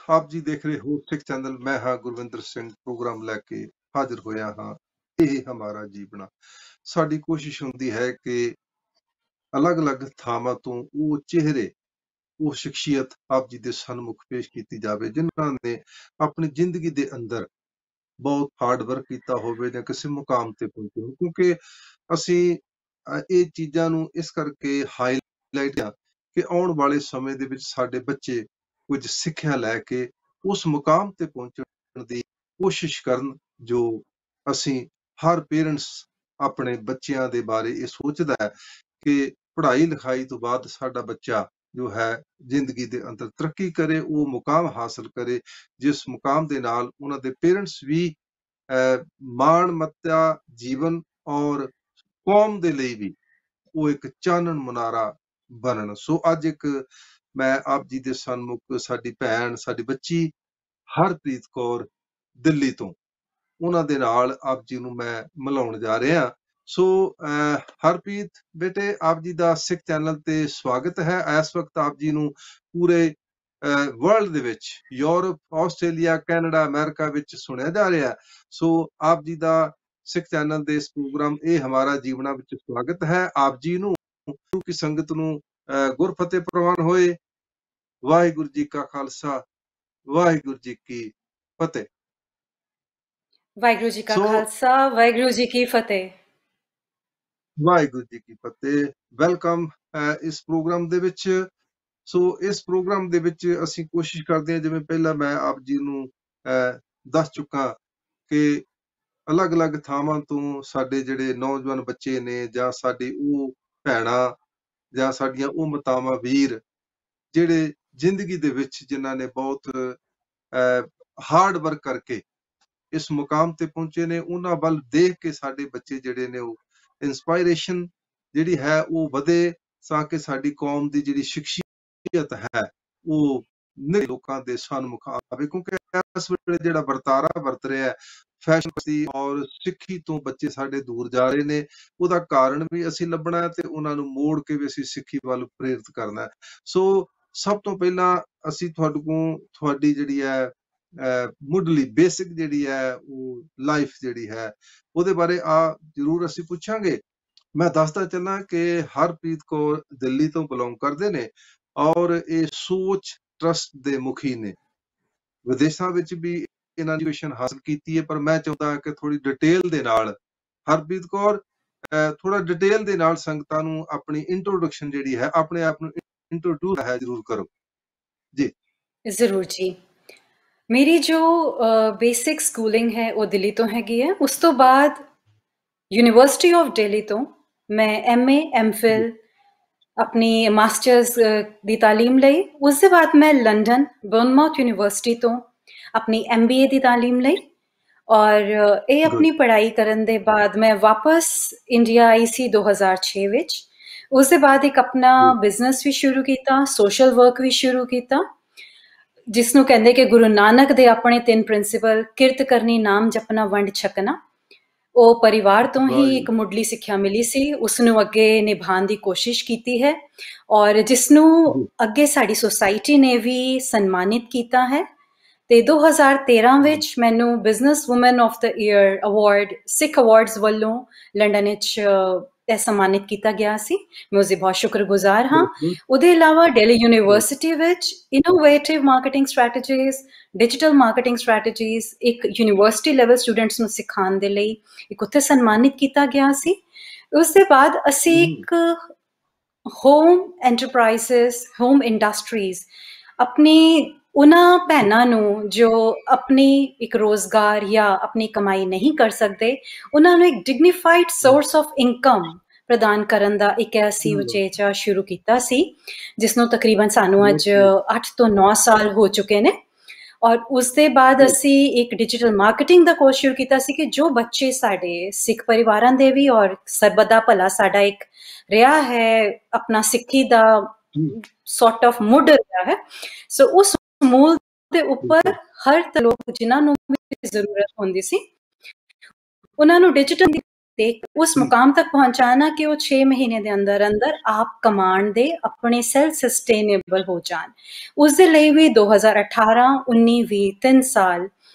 ਆਪ ਜੀ ਦੇਖ ਰਹੇ ਹੋ ਸਿੱਖ ਚੈਨਲ। ਮੈਂ ਹਾਂ ਗੁਰਵਿੰਦਰ ਸਿੰਘ, ਪ੍ਰੋਗਰਾਮ ਲੈ ਕੇ ਹਾਜ਼ਰ ਹੋਇਆ ਹਾਂ। ਇਹ ਹਮਾਰਾ ਜੀਵਣਾ। ਸਾਡੀ ਕੋਸ਼ਿਸ਼ ਹੁੰਦੀ ਹੈ ਕਿ ਅਲੱਗ-ਅਲੱਗ ਥਾਵਾਂ ਤੋਂ ਉਹ ਚਿਹਰੇ, ਉਹ ਸ਼ਖਸੀਅਤ ਆਪ ਜੀ ਦੇ ਸਨਮੁਖ ਪੇਸ਼ ਕੀਤੀ ਜਾਵੇ, ਜਿਨ੍ਹਾਂ ਨੇ ਆਪਣੀ ਜ਼ਿੰਦਗੀ ਦੇ ਅੰਦਰ ਬਹੁਤ ਹਾਰਡ ਵਰਕ ਕੀਤਾ ਹੋਵੇ ਜਾਂ ਕਿਸੇ ਮੁਕਾਮ ਤੇ ਪਹੁੰਚੇ ਹੋਣ। ਕਿਉਂਕਿ ਅਸੀਂ ਇਹ ਚੀਜ਼ਾਂ ਨੂੰ ਇਸ ਕਰਕੇ ਹਾਈਲਾਈਟ ਕਿ ਆਉਣ ਵਾਲੇ ਸਮੇਂ ਦੇ ਵਿੱਚ ਸਾਡੇ ਬੱਚੇ ਕੁਝ ਸਿੱਖਿਆ ਲੈ ਕੇ ਉਸ ਮੁਕਾਮ ਤੇ ਪਹੁੰਚਣ ਦੀ ਕੋਸ਼ਿਸ਼ ਕਰਨ, ਜੋ ਅਸੀਂ ਹਰ ਪੇਰੈਂਟਸ ਆਪਣੇ ਬੱਚਿਆਂ ਦੇ ਬਾਰੇ ਇਹ ਸੋਚਦਾ ਹੈ ਕਿ ਪੜ੍ਹਾਈ ਲਿਖਾਈ ਤੋਂ ਬਾਅਦ ਸਾਡਾ ਬੱਚਾ ਜੋ ਹੈ ਜ਼ਿੰਦਗੀ ਦੇ ਅੰਦਰ ਤਰੱਕੀ ਕਰੇ, ਉਹ ਮੁਕਾਮ ਹਾਸਲ ਕਰੇ ਜਿਸ ਮੁਕਾਮ ਦੇ ਨਾਲ ਉਹਨਾਂ ਦੇ ਪੇਰੈਂਟਸ ਵੀ ਮਾਣ ਮੱਤਾ ਜੀਵਨ ਔਰ ਕੌਮ ਦੇ ਲਈ ਵੀ ਉਹ ਇੱਕ ਚਾਨਣ ਮੁਨਾਰਾ ਬਣਨ। ਸੋ ਅੱਜ ਇੱਕ ਮੈਂ ਆਪ ਜੀ ਦੇ ਸਨਮੁਖ ਸਾਡੀ ਭੈਣ, ਸਾਡੀ ਬੱਚੀ ਹਰਪ੍ਰੀਤ ਕੌਰ ਦਿੱਲੀ ਤੋਂ, ਉਹਨਾਂ ਦੇ ਨਾਲ ਆਪ ਜੀ ਨੂੰ ਮੈਂ ਮਿਲਾਉਣ ਜਾ ਰਿਹਾ। ਸੋ ਹਰਪ੍ਰੀਤ ਬੇਟੇ, ਆਪ ਜੀ ਦਾ ਸਿੱਖ ਚੈਨਲ ਤੇ ਸਵਾਗਤ ਹੈ। ਇਸ ਵਕਤ ਆਪ ਜੀ ਨੂੰ ਪੂਰੇ ਵਰਲਡ ਦੇ ਵਿੱਚ, ਯੂਰਪ, ਆਸਟ੍ਰੇਲੀਆ, ਕੈਨੇਡਾ, ਅਮਰੀਕਾ ਵਿੱਚ ਸੁਣਿਆ ਜਾ ਰਿਹਾ। ਸੋ ਆਪ ਜੀ ਦਾ ਸਿੱਖ ਚੈਨਲ ਦੇ ਇਸ ਪ੍ਰੋਗਰਾਮ ਇਹ ਹਮਾਰਾ ਜੀਵਨਾ ਵਿੱਚ ਸਵਾਗਤ ਹੈ। ਆਪ ਜੀ ਨੂੰ ਕੀ ਸੰਗਤ ਨੂੰ ਗੁਰਫਤਿਹ ਪ੍ਰਵਾਨ ਹੋਏ। ਵਾਹਿਗੁਰੂ ਜੀ ਕਾ ਖਾਲਸਾ, ਵਾਹਿਗੁਰੂ ਜੀ ਕੀ ਫਤਿਹ। ਵਾਹਿਗੁਰੂ ਜੀ ਕਾ ਖਾਲਸਾ, ਵਾਹਿਗੁਰੂ ਜੀ ਕੀ ਫਤਿਹ। ਵਾਹਿਗੁਰੂ ਜੀ ਕੀ ਫਤਿਹ। ਵੈਲਕਮ ਇਸ ਪ੍ਰੋਗਰਾਮ ਦੇ ਵਿੱਚ। ਸੋ ਇਸ ਪ੍ਰੋਗਰਾਮ ਦੇ ਵਿੱਚ ਅਸੀਂ ਕੋਸ਼ਿਸ਼ ਕਰਦੇ ਹਾਂ, ਜਿਵੇਂ ਪਹਿਲਾਂ ਮੈਂ ਆਪ ਜੀ ਨੂੰ ਦੱਸ ਚੁੱਕਾ ਕਿ ਅਲੱਗ-ਅਲੱਗ ਥਾਵਾਂ ਤੋਂ ਸਾਡੇ ਜਿਹੜੇ ਨੌਜਵਾਨ ਬੱਚੇ ਨੇ, ਜਾਂ ਸਾਡੀ ਉਹ ਭੈਣਾਂ, ਜਾਂ ਸਾਡੀਆਂ ਉਹ ਮਾਤਾਵਾਂ, ਵੀਰ, ਜਿਹੜੇ ਜ਼ਿੰਦਗੀ ਦੇ ਵਿੱਚ ਜਿਨ੍ਹਾਂ ਨੇ ਬਹੁਤ ਹਾਰਡ ਵਰਕ ਕਰਕੇ ਇਸ ਮੁਕਾਮ ਤੇ ਪਹੁੰਚੇ ਨੇ, ਉਹਨਾਂ ਵੱਲ ਦੇਖ ਕੇ ਸਾਡੇ ਬੱਚੇ ਜਿਹੜੇ ਨੇ ਉਹ ਇੰਸਪਾਇਰੇਸ਼ਨ ਜਿਹੜੀ ਹੈ ਉਹ ਵਧੇ, ਤਾਂ ਕਿ ਸਾਡੀ ਕੌਮ ਦੀ ਜਿਹੜੀ ਸ਼ਖਸੀਅਤ ਹੈ ਉਹ ਲੋਕਾਂ ਦੇ ਸਨਮੁਖ ਆਵੇ। ਕਿਉਂਕਿ ਇਸ ਵੇਲੇ ਜਿਹੜਾ ਵਰਤਾਰਾ ਵਰਤ ਰਿਹਾ ਫੈਸ਼ਨ ਦੀ ਔਰ ਸਿੱਖੀ ਤੋਂ ਬੱਚੇ ਸਾਡੇ ਦੂਰ ਜਾ ਰਹੇ ਨੇ, ਉਹਦਾ ਕਾਰਨ ਵੀ ਅਸੀਂ ਲੱਭਣਾ ਹੈ ਤੇ ਉਹਨਾਂ ਨੂੰ ਮੋੜ ਕੇ ਵੀ ਅਸੀਂ ਸਿੱਖੀ ਵੱਲ ਪ੍ਰੇਰਿਤ ਕਰਨਾ ਹੈ। ਸੋ ਸਭ ਤੋਂ ਪਹਿਲਾਂ ਅਸੀਂ ਤੁਹਾਡੇ ਕੋਲ ਤੁਹਾਡੀ ਜਿਹੜੀ ਹੈ ਮੁੱਢਲੀ ਬੇਸਿਕ ਜਿਹੜੀ ਹੈ ਉਹ ਲਾਈਫ ਜਿਹੜੀ ਹੈ ਉਹਦੇ ਬਾਰੇ ਜ਼ਰੂਰ ਅਸੀਂ ਪੁੱਛਾਂਗੇ। ਮੈਂ ਦੱਸਦਾ ਚੱਲਾਂ ਕਿ ਹਰਪ੍ਰੀਤ ਕੌਰ ਦਿੱਲੀ ਤੋਂ ਬਿਲੋਂਗ ਕਰਦੇ ਨੇ ਔਰ ਇਹ ਸੋਚ ਟਰਸਟ ਦੇ ਮੁਖੀ ਨੇ। ਵਿਦੇਸ਼ਾਂ ਵਿੱਚ ਵੀ ਇਹਨਾਂ ਦੀ ਐਜੂਕੇਸ਼ਨ ਹਾਸਲ ਕੀਤੀ ਹੈ, ਪਰ ਮੈਂ ਚਾਹੁੰਦਾ ਕਿ ਥੋੜੀ ਡਿਟੇਲ ਦੇ ਨਾਲ ਹਰਪ੍ਰੀਤ ਕੌਰ ਥੋੜਾ ਡਿਟੇਲ ਦੇ ਨਾਲ ਸੰਗਤਾਂ ਨੂੰ ਆਪਣੀ ਇੰਟਰੋਡਕਸ਼ਨ ਜਿਹੜੀ ਹੈ, ਆਪਣੇ ਆਪ ਨੂੰ ਇੰਟਰੋਡਿਊਸ ਹੈ ਜ਼ਰੂਰ ਕਰੋ ਜੀ। ਜ਼ਰੂਰ ਜੀ। ਮੇਰੀ ਜੋ ਬੇਸਿਕ ਸਕੂਲਿੰਗ ਹੈ ਉਹ ਦਿੱਲੀ ਤੋਂ ਹੈਗੀ ਹੈ। ਉਸ ਤੋਂ ਬਾਅਦ ਯੂਨੀਵਰਸਿਟੀ ਆਫ ਦਿੱਲੀ ਤੋਂ ਮੈਂ MA MPhil ਆਪਣੀ ਮਾਸਟਰਸ ਦੀ ਤਾਲੀਮ ਲਈ। ਉਸ ਦੇ ਬਾਅਦ ਮੈਂ ਲੰਡਨ ਬਰਨਮਾਊਥ ਯੂਨੀਵਰਸਿਟੀ ਤੋਂ ਆਪਣੀ MBA ਦੀ ਤਾਲੀਮ ਲਈ, ਔਰ ਇਹ ਆਪਣੀ ਪੜ੍ਹਾਈ ਕਰਨ ਦੇ ਬਾਅਦ ਮੈਂ ਵਾਪਸ ਇੰਡੀਆ ਆਈ ਸੀ 2006 ਵਿੱਚ। ਉਸ ਦੇ ਬਾਅਦ ਇੱਕ ਆਪਣਾ ਬਿਜ਼ਨਸ ਵੀ ਸ਼ੁਰੂ ਕੀਤਾ, ਸੋਸ਼ਲ ਵਰਕ ਵੀ ਸ਼ੁਰੂ ਕੀਤਾ, ਜਿਸ ਨੂੰ ਕਹਿੰਦੇ ਕਿ ਗੁਰੂ ਨਾਨਕ ਦੇ ਆਪਣੇ 3 ਪ੍ਰਿੰਸੀਪਲ, ਕਿਰਤ ਕਰਨੀ, ਨਾਮ ਜਪਣਾ, ਵੰਡ ਛਕਣਾ। ਉਹ ਪਰਿਵਾਰ ਤੋਂ ਹੀ ਇੱਕ ਮੁੱਢਲੀ ਸਿੱਖਿਆ ਮਿਲੀ ਸੀ, ਉਸਨੂੰ ਅੱਗੇ ਨਿਭਾਉਣ ਦੀ ਕੋਸ਼ਿਸ਼ ਕੀਤੀ ਹੈ, ਔਰ ਜਿਸਨੂੰ ਅੱਗੇ ਸਾਡੀ ਸੁਸਾਇਟੀ ਨੇ ਵੀ ਸਨਮਾਨਿਤ ਕੀਤਾ ਹੈ। ਤੇ 2013 ਵਿੱਚ ਮੈਨੂੰ business woman of the year award Sikh awards ਵੱਲੋਂ ਲੰਡਨ ਵਿੱਚ ਸਨਮਾਨਿਤ ਕੀਤਾ ਗਿਆ ਸੀ। ਮੈਂ ਉਸਦੀ ਬਹੁਤ ਸ਼ੁਕਰਗੁਜ਼ਾਰ ਹਾਂ। ਉਹਦੇ ਇਲਾਵਾ ਦਿੱਲੀ ਯੂਨੀਵਰਸਿਟੀ ਵਿੱਚ innovative marketing strategies, digital marketing strategies ਇੱਕ ਯੂਨੀਵਰਸਿਟੀ ਲੈਵਲ ਸਟੂਡੈਂਟਸ ਨੂੰ ਸਿਖਾਉਣ ਦੇ ਲਈ ਇੱਕ ਉੱਥੇ ਸਨਮਾਨਿਤ ਕੀਤਾ ਗਿਆ ਸੀ। ਉਸ ਦੇ ਬਾਅਦ ਅਸੀਂ ਇੱਕ ਹੋਮ ਐਂਟਰਪ੍ਰਾਈਜ਼ਸ, ਹੋਮ ਇੰਡਸਟਰੀਜ਼, ਆਪਣੀ ਉਹਨਾਂ ਭੈਣਾਂ ਨੂੰ ਜੋ ਆਪਣੀ ਇੱਕ ਰੋਜ਼ਗਾਰ ਜਾਂ ਆਪਣੀ ਕਮਾਈ ਨਹੀਂ ਕਰ ਸਕਦੇ, ਉਹਨਾਂ ਨੂੰ ਇੱਕ ਡਿਗਨੀਫਾਈਡ ਸੋਰਸ ਆਫ ਇਨਕਮ ਪ੍ਰਦਾਨ ਕਰਨ ਦਾ ਇੱਕ ਅਸੀਂ ਉਚੇਚਾ ਸ਼ੁਰੂ ਕੀਤਾ ਸੀ, ਜਿਸ ਨੂੰ ਤਕਰੀਬਨ ਸਾਨੂੰ ਅੱਜ 8 ਤੋਂ 9 ਸਾਲ ਹੋ ਚੁੱਕੇ ਨੇ। ਔਰ ਉਸ ਦੇ ਬਾਅਦ ਅਸੀਂ ਇੱਕ ਡਿਜੀਟਲ ਮਾਰਕੀਟਿੰਗ ਦਾ ਕੋਰਸ ਸ਼ੁਰੂ ਕੀਤਾ ਸੀ ਕਿ ਜੋ ਬੱਚੇ ਸਾਡੇ ਸਿੱਖ ਪਰਿਵਾਰਾਂ ਦੇ ਵੀ ਔਰ ਸਰਬਤ ਦਾ ਭਲਾ ਸਾਡਾ ਇੱਕ ਰਿਹਾ ਹੈ, ਆਪਣਾ ਸਿੱਖੀ ਦਾ ਸੌਰਟ ਆਫ ਮੁੱਢ ਰਿਹਾ ਹੈ। ਸੋ ਉਸ ਮੂਲ ਦੇ ਉੱਪਰ ਹਰ ਲੋਕ ਜਿਨ੍ਹਾਂ ਨੂੰ ਵੀ ਜ਼ਰੂਰਤ ਹੁੰਦੀ ਸੀ, ਉਹਨਾਂ ਨੂੰ ਡਿਜੀਟਲ ਤੇ ਉਸ ਮੁਕਾਮ ਤੱਕ ਪਹੁੰਚਾਣਾ ਕਿ ਉਹ 6 ਮਹੀਨੇ ਦੇ ਅੰਦਰ ਅੰਦਰ ਆਪ ਕਮਾਂਡ ਦੇ ਆਪਣੇ ਸੈਲਫ ਸਸਟੇਨੇਬਲ ਹੋ ਜਾਣ। ਉਸ ਦੇ ਲਈ ਵੀ 2018 19 20 3 ਸਾਲ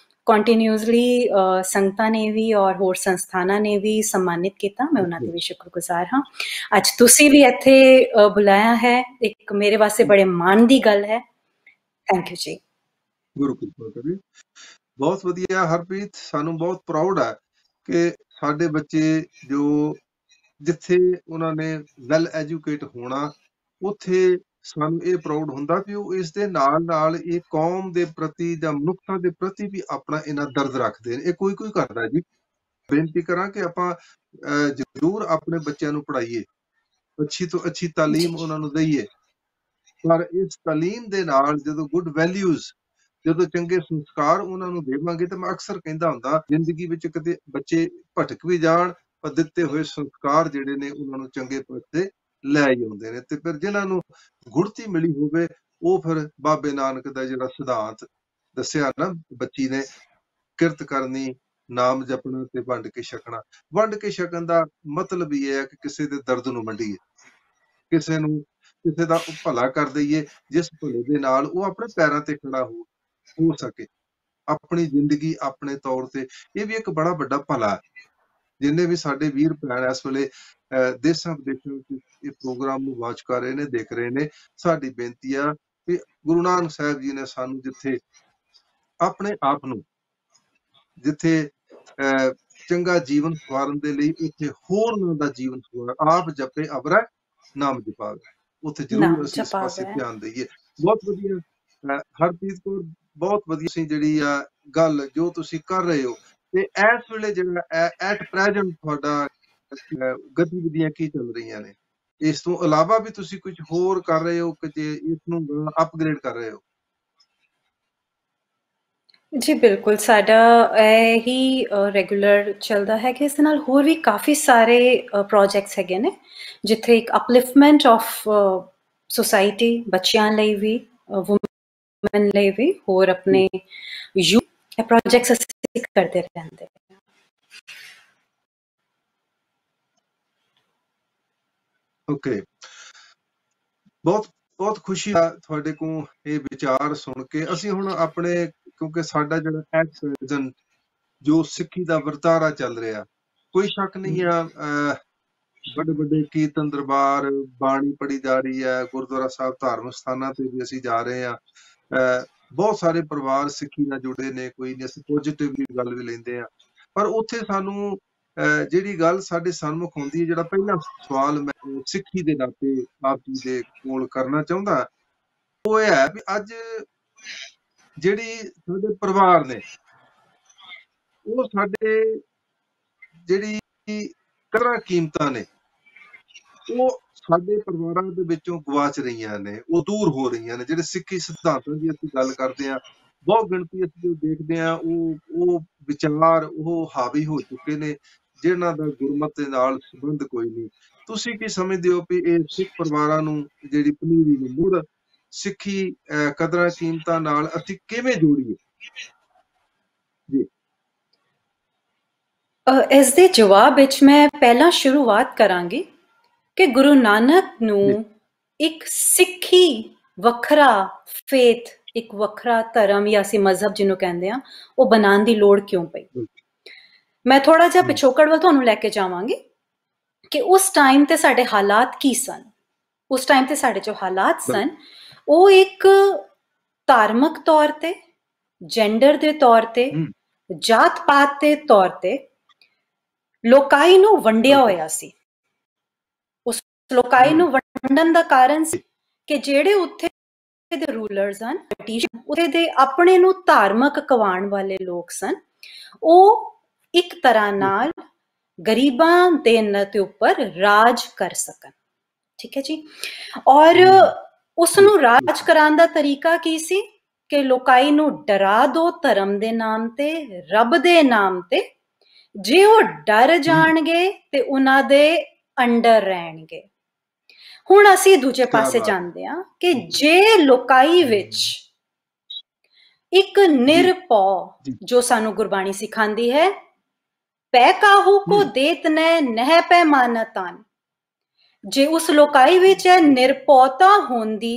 ਕੰਟੀਨਿਊਸਲੀ ਸੰਗਤਾਂ ਨੇ ਵੀ ਔਰ ਹੋਰ ਸੰਸਥਾਨਾਂ ਨੇ ਵੀ ਸਨਮਾਨਿਤ ਕੀਤਾ। ਮੈਂ ਉਹਨਾਂ ਦੀ ਵੀ ਸ਼ੁਕਰਗੁਜ਼ਾਰ ਹਾਂ। ਅੱਜ ਤੁਸੀਂ ਵੀ ਇੱਥੇ ਬੁਲਾਇਆ ਹੈ, ਇੱਕ ਮੇਰੇ ਵਾਸਤੇ ਬੜੇ ਮਾਣ ਦੀ ਗੱਲ ਹੈ। ਥੈਂਕ ਯੂ ਜੀ। ਗੁਰੂ ਕਿਰਪਾ ਕਰੇ। ਬਹੁਤ ਵਧੀਆ ਹਰਪ੍ਰੀਤ, ਸਾਨੂੰ ਬਹੁਤ ਪ੍ਰਾਊਡ ਹੈ ਕਿ ਸਾਡੇ ਬੱਚੇ ਜੋ ਜਿੱਥੇ ਉਹਨਾਂ ਨੇ ਵੈਲ ਐਜੂਕੇਟ ਹੋਣਾ, ਉੱਥੇ ਸਾਨੂੰ ਇਹ ਪ੍ਰਾਊਡ ਹੁੰਦਾ ਵੀ ਉਹ ਇਸ ਦੇ ਨਾਲ ਨਾਲ ਇਹ ਕੌਮ ਦੇ ਪ੍ਰਤੀ ਜਾਂ ਮਨੁੱਖਤਾ ਦੇ ਪ੍ਰਤੀ ਵੀ ਆਪਣਾ ਇਹਨਾਂ ਦਰਦ ਰੱਖਦੇ ਨੇ। ਇਹ ਕੋਈ ਕੋਈ ਕਰਦਾ ਜੀ। ਬੇਨਤੀ ਕਰਾਂ ਕਿ ਆਪਾਂ ਜ਼ਰੂਰ ਆਪਣੇ ਬੱਚਿਆਂ ਨੂੰ ਪੜ੍ਹਾਈਏ, ਅੱਛੀ ਤੋਂ ਅੱਛੀ ਤਾਲੀਮ ਉਹਨਾਂ ਨੂੰ ਦਈਏ, ਪਰ ਇਸ ਤਾਲੀਮ ਦੇ ਨਾਲ ਜਦੋਂ ਗੁੱਡ ਵੈਲਿਊਜ਼, ਜਦੋਂ ਚੰਗੇ ਸੰਸਕਾਰ ਉਹਨਾਂ ਨੂੰ ਦੇਵਾਂਗੇ, ਤਾਂ ਮੈਂ ਅਕਸਰ ਕਹਿੰਦਾ ਹੁੰਦਾ ਜ਼ਿੰਦਗੀ ਵਿੱਚ ਕਿਤੇ ਬੱਚੇ ਭਟਕ ਵੀ ਜਾਣ ਪਰ ਦਿੱਤੇ ਹੋਏ ਸੰਸਕਾਰ ਜਿਹੜੇ ਨੇ ਉਹਨਾਂ ਨੂੰ ਚੰਗੇ ਪਾਸੇ ਲੈ ਜਾਂਦੇ ਨੇ। ਤੇ ਫਿਰ ਜਿਨ੍ਹਾਂ ਨੂੰ ਗੁੜਤੀ ਮਿਲੀ ਹੋਵੇ, ਉਹ ਫਿਰ ਬਾਬੇ ਨਾਨਕ ਦਾ ਜਿਹੜਾ ਸਿਧਾਂਤ ਦੱਸਿਆ ਨਾ ਬੱਚੀ ਨੇ, ਕਿਰਤ ਕਰਨੀ, ਨਾਮ ਜਪਣਾ ਤੇ ਵੰਡ ਕੇ ਛਕਣਾ। ਵੰਡ ਕੇ ਛਕਣ ਦਾ ਮਤਲਬ ਇਹ ਹੈ ਕਿ ਕਿਸੇ ਦੇ ਦਰਦ ਨੂੰ ਵੰਡੀਏ, ਕਿਸੇ ਦਾ ਭਲਾ ਕਰ ਦਈਏ, ਜਿਸ ਭਲੇ ਦੇ ਨਾਲ ਉਹ ਆਪਣੇ ਪੈਰਾਂ ਤੇ ਖੜਾ ਹੋ ਸਕੇ, ਆਪਣੀ ਜ਼ਿੰਦਗੀ ਆਪਣੇ ਤੌਰ ਤੇ। ਇਹ ਵੀ ਇੱਕ ਬੜਾ ਵੱਡਾ ਭਲਾ। ਜਿੰਨੇ ਵੀ ਸਾਡੇ ਵੀਰ ਭੈਣ ਇਸ ਵੇਲੇ ਦੇਸ਼ਾਂ ਵਿਦੇਸ਼ਾਂ ਵਿੱਚ ਇਹ ਪ੍ਰੋਗਰਾਮ ਨੂੰ ਵਾਚ ਕਰ ਰਹੇ ਨੇ, ਦੇਖ ਰਹੇ ਨੇ, ਸਾਡੀ ਬੇਨਤੀ ਆ ਕਿ ਗੁਰੂ ਨਾਨਕ ਸਾਹਿਬ ਜੀ ਨੇ ਸਾਨੂੰ ਜਿੱਥੇ ਆਪਣੇ ਆਪ ਨੂੰ, ਜਿੱਥੇ ਚੰਗਾ ਜੀਵਨ ਸਵਾਰਨ ਦੇ ਲਈ, ਉੱਥੇ ਹੋਰਨਾਂ ਦਾ ਜੀਵਨ ਸਵਾਰ, ਆਪ ਜਪੇ ਅਵਰੈ ਨਾਮ ਜਪਾਵੇ, ਉੱਥੇ ਜ਼ਰੂਰ ਅਸੀਂ ਇਸ ਪਾਸੇ ਧਿਆਨ ਦਈਏ। ਬਹੁਤ ਵਧੀਆ ਹਰਪ੍ਰੀਤ ਕੌਰ, ਬਹੁਤ ਵਧੀਆ ਸੀ ਜਿਹੜੀ ਆ ਗੱਲ ਜੋ ਤੁਸੀਂ ਕਰ ਰਹੇ ਹੋ। ਤੇ ਇਸ ਵੇਲੇ ਜਿਹੜਾ ਐਟ ਪ੍ਰੈਜ਼ੈਂਟ ਤੁਹਾਡਾ ਗਤੀਵਿਧੀਆਂ ਕੀ ਚੱਲ ਰਹੀਆਂ ਨੇ? ਇਸ ਤੋਂ ਇਲਾਵਾ ਵੀ ਤੁਸੀਂ ਕੁਝ ਹੋਰ ਕਰ ਰਹੇ ਹੋ ਕਿ ਜੇ ਇਸ ਨੂੰ ਅਪਗ੍ਰੇਡ ਕਰ ਰਹੇ ਹੋ? ਜੀ ਬਿਲਕੁਲ, ਸਾਡਾ ਇਹ ਹੀ ਰੈਗੂਲਰ ਚੱਲਦਾ ਹੈ ਕਿ ਇਸ ਦੇ ਨਾਲ ਹੋਰ ਵੀ ਕਾਫੀ ਸਾਰੇ ਪ੍ਰੋਜੈਕਟਸ ਹੈਗੇ ਨੇ, ਜਿੱਥੇ ਇੱਕ ਅਪਲਿਫਟਮੈਂਟ ਆਫ ਸੋਸਾਇਟੀ, ਬੱਚਿਆਂ ਲਈ ਵੀ, ਵੂਮਨ ਲਈ ਵੀ, ਹੋਰ ਆਪਣੇ ਯੂਥ ਪ੍ਰੋਜੈਕਟਸ ਅਸੀਂ ਕਰਦੇ ਰਹਿੰਦੇ। ਓਕੇ, ਬਹੁਤ ਬਹੁਤ ਖੁਸ਼ੀ ਆ ਤੁਹਾਡੇ ਕੋਲ ਇਹ ਵਿਚਾਰ ਸੁਣ ਕੇ। ਅਸੀਂ ਹੁਣ ਆਪਣੇ, ਕਿਉਂਕਿ ਸਾਡਾ ਜਿਹੜਾ ਐਟ ਪ੍ਰੈਜ਼ੈਂਟ ਜੋ ਸਿੱਖੀ ਦਾ ਵਰਤਾਰਾ ਚੱਲ ਰਿਹਾ, ਕੋਈ ਸ਼ੱਕ ਨਹੀਂ ਆ, ਵੱਡੇ ਵੱਡੇ ਕੀਰਤਨ ਦਰਬਾਰ, ਬਾਣੀ ਪੜ੍ਹੀ ਜਾ ਰਹੀ ਹੈ, ਗੁਰਦੁਆਰਾ ਸਾਹਿਬ, ਧਾਰਮਿਕ ਸਥਾਨਾਂ ਤੇ ਵੀ ਅਸੀਂ ਜਾ ਰਹੇ ਹਾਂ, ਬਹੁਤ ਸਾਰੇ ਪਰਿਵਾਰ ਸਿੱਖੀ ਨਾਲ ਜੁੜੇ ਨੇ, ਕੋਈ ਨਹੀਂ, ਅਸੀਂ ਪੋਜ਼ਿਟਿਵਲੀ ਗੱਲ ਵੀ ਲੈਂਦੇ ਹਾਂ। ਪਰ ਉੱਥੇ ਸਾਨੂੰ ਜਿਹੜੀ ਗੱਲ ਸਾਡੇ ਸਨਮੁਖ ਹੁੰਦੀ ਹੈ, ਜਿਹੜਾ ਪਹਿਲਾ ਸਵਾਲ ਮੈਂ ਸਿੱਖੀ ਦੇ ਨਾਤੇ ਆਪ ਜੀ ਦੇ ਕੋਲ ਕਰਨਾ ਚਾਹੁੰਦਾ, ਉਹ ਇਹ ਹੈ ਵੀ ਅੱਜ ਜਿਹੜੀ ਸਾਡੇ ਪਰਿਵਾਰ ਨੇ, ਉਹ ਸਾਡੇ ਜਿਹੜੀ ਕਦਰਾਂ ਕੀਮਤਾਂ ਨੇ, ਉਹ ਸਾਡੇ ਪਰਿਵਾਰਾਂ ਦੇ ਵਿੱਚੋਂ ਗਵਾਚ ਰਹੀਆਂ ਨੇ, ਉਹ ਦੂਰ ਹੋ ਰਹੀਆਂ ਨੇ। ਜਿਹੜੇ ਸਿੱਖੀ ਸਿਧਾਂਤਾਂ ਦੀ ਅਸੀਂ ਗੱਲ ਕਰਦੇ ਹਾਂ, ਬਹੁਤ ਗਿਣਤੀ ਅਸੀਂ ਜੋ ਦੇਖਦੇ ਹਾਂ, ਉਹ ਵਿਚਾਰ ਉਹ ਹਾਵੀ ਹੋ ਚੁੱਕੇ ਨੇ, ਜਿਨ੍ਹਾਂ ਦਾ ਗੁਰਮਤ ਦੇ ਨਾਲ ਸੰਬੰਧ ਕੋਈ ਨਹੀਂ। ਤੁਸੀਂ ਕੀ ਸਮਝਦੇ ਹੋ ਵੀ ਇਹ ਸਿੱਖ ਪਰਿਵਾਰਾਂ ਨੂੰ, ਜਿਹੜੀ ਪਨੀਰੀ ਨੂੰ ਮੁੜ ਸਿੱਖੀ ਕਦਰਾਂ ਕੀਮਤਾਂ ਨਾਲ ਅਸੀਂ ਕਿਵੇਂ ਜੋੜੀਏ? ਜੀ, ਇਸ ਦੇ ਜਵਾਬ ਵਿੱਚ ਮੈਂ ਪਹਿਲਾਂ ਸ਼ੁਰੂਆਤ ਕਰਾਂਗੀ ਕਿ ਗੁਰੂ ਨਾਨਕ ਨੂੰ ਇੱਕ ਸਿੱਖੀ ਵੱਖਰਾ ਫੇਥ, ਇੱਕ ਵੱਖਰਾ ਧਰਮ ਜਾਂ ਅਸੀਂ ਮਜ਼ਹਬ ਜਿਹਨੂੰ ਕਹਿੰਦੇ ਆ, ਉਹ ਬਣਾਉਣ ਦੀ ਲੋੜ ਕਿਉਂ ਪਈ। ਮੈਂ ਥੋੜਾ ਜਿਹਾ ਪਿਛੋਕੜ ਵੱਲ ਤੁਹਾਨੂੰ ਲੈ ਕੇ ਜਾਵਾਂਗੀ ਕਿ ਉਸ ਟਾਈਮ ਤੇ ਸਾਡੇ ਹਾਲਾਤ ਕੀ ਸਨ। ਉਸ ਟਾਈਮ ਤੇ ਸਾਡੇ ਜੋ ਹਾਲਾਤ ਸਨ, ਉਹ ਇੱਕ ਧਾਰਮਿਕ ਤੌਰ ਤੇ, ਜੈਂਡਰ ਦੇ ਤੌਰ ਤੇ, ਜਾਤ ਪਾਤ ਦੇ ਤੌਰ ਤੇ ਲੋਕਾਈ ਨੂੰ ਵੰਡਿਆ ਹੋਇਆ ਸੀ। ਉਸ ਲੋਕਾਈ ਨੂੰ ਵੰਡਣ ਦਾ ਕਾਰਨ ਸੀ ਕਿ ਜਿਹੜੇ ਉੱਥੇ ਦੇ ਰੂਲਰਸ ਹਨ, ਉੱਥੇ ਦੇ ਆਪਣੇ ਨੂੰ ਧਾਰਮਿਕ ਕਵਾਣ ਵਾਲੇ ਲੋਕ ਸਨ, ਉਹ ਇੱਕ ਤਰ੍ਹਾਂ ਨਾਲ ਗਰੀਬਾਂ ਦੇ ਉੱਪਰ ਰਾਜ ਕਰ ਸਕਣ। ਠੀਕ ਹੈ ਜੀ। ਔਰ ਉਸ ਨੂੰ ਰਾਜ ਕਰਾਉਣ ਦਾ ਤਰੀਕਾ ਕੀ ਸੀ ਕਿ ਲੋਕਾਈ ਨੂੰ ਡਰਾ ਦੋ ਧਰਮ ਦੇ ਨਾਮ ਤੇ, ਰੱਬ ਦੇ ਨਾਮ ਤੇ। ਜੇ ਉਹ ਡਰ ਜਾਣਗੇ ਤੇ ਉਹਨਾਂ ਦੇ ਅੰਡਰ ਰਹਿਣਗੇ। ਹੁਣ ਅਸੀਂ ਦੂਜੇ ਪਾਸੇ ਜਾਂਦੇ ਹਾਂ ਕਿ ਜੇ ਲੋਕਾਈ ਵਿੱਚ ਇੱਕ ਨਿਰਭਉ, ਜੋ ਸਾਨੂੰ ਗੁਰਬਾਣੀ ਸਿਖਾਉਂਦੀ ਹੈ, पै काहू को देत नह पैमाना तान। जे उस लोकाई विच निरपौता होंदी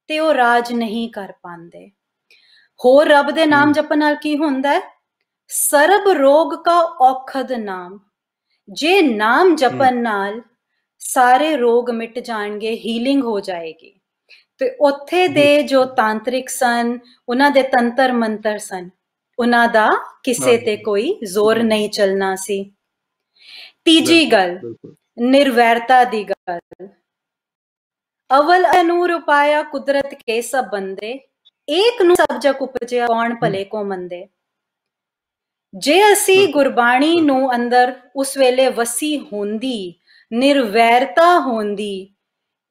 ते ਉਹ ਰਾਜ नहीं कर पांदे। होर रब दे नाम जपन नाल की हुंदा है? ਸਰਬ ਰੋਗ का औखद नाम। जे नाम जपन नाल ਸਾਰੇ ਰੋਗ ਮਿਟ ਜਾਣਗੇ, ਹੀਲਿੰਗ ਹੋ ਜਾਏਗੀ। ਤੇ ਉੱਥੇ ਦੇ ਜੋ ਤਾਂਤਰਿਕ ਸਨ, ਉਹਨਾਂ ਦੇ ਤੰਤਰ ਮੰਤਰ ਸਨ, ਉਹਨਾਂ ਦਾ ਕਿਸੇ ਤੇ ਕੋਈ ਜ਼ੋਰ ਨਹੀਂ ਚੱਲਣਾ ਸੀ। ਤੀਜੀ ਗੱਲ, ਨਿਰਵੈਰਤਾ ਦੀ ਗੱਲ। ਅਵਲ ਅਨੂਰ ਉਪਾਇਆ ਕੁਦਰਤ ਕੇ ਸਭ ਬੰਦੇ, ਏਕ ਨੂੰ ਸਭ ਜਗ ਉਪਜਿਆ ਕੌਣ ਭਲੇ ਕੋ ਮੰਦੇ। ਜੇ ਅਸੀਂ ਗੁਰਬਾਣੀ ਨੂੰ ਅੰਦਰ ਉਸ ਵੇਲੇ ਵਸੀ ਹੁੰਦੀ, ਨਿਰਵੈਰਤਾ ਹੁੰਦੀ,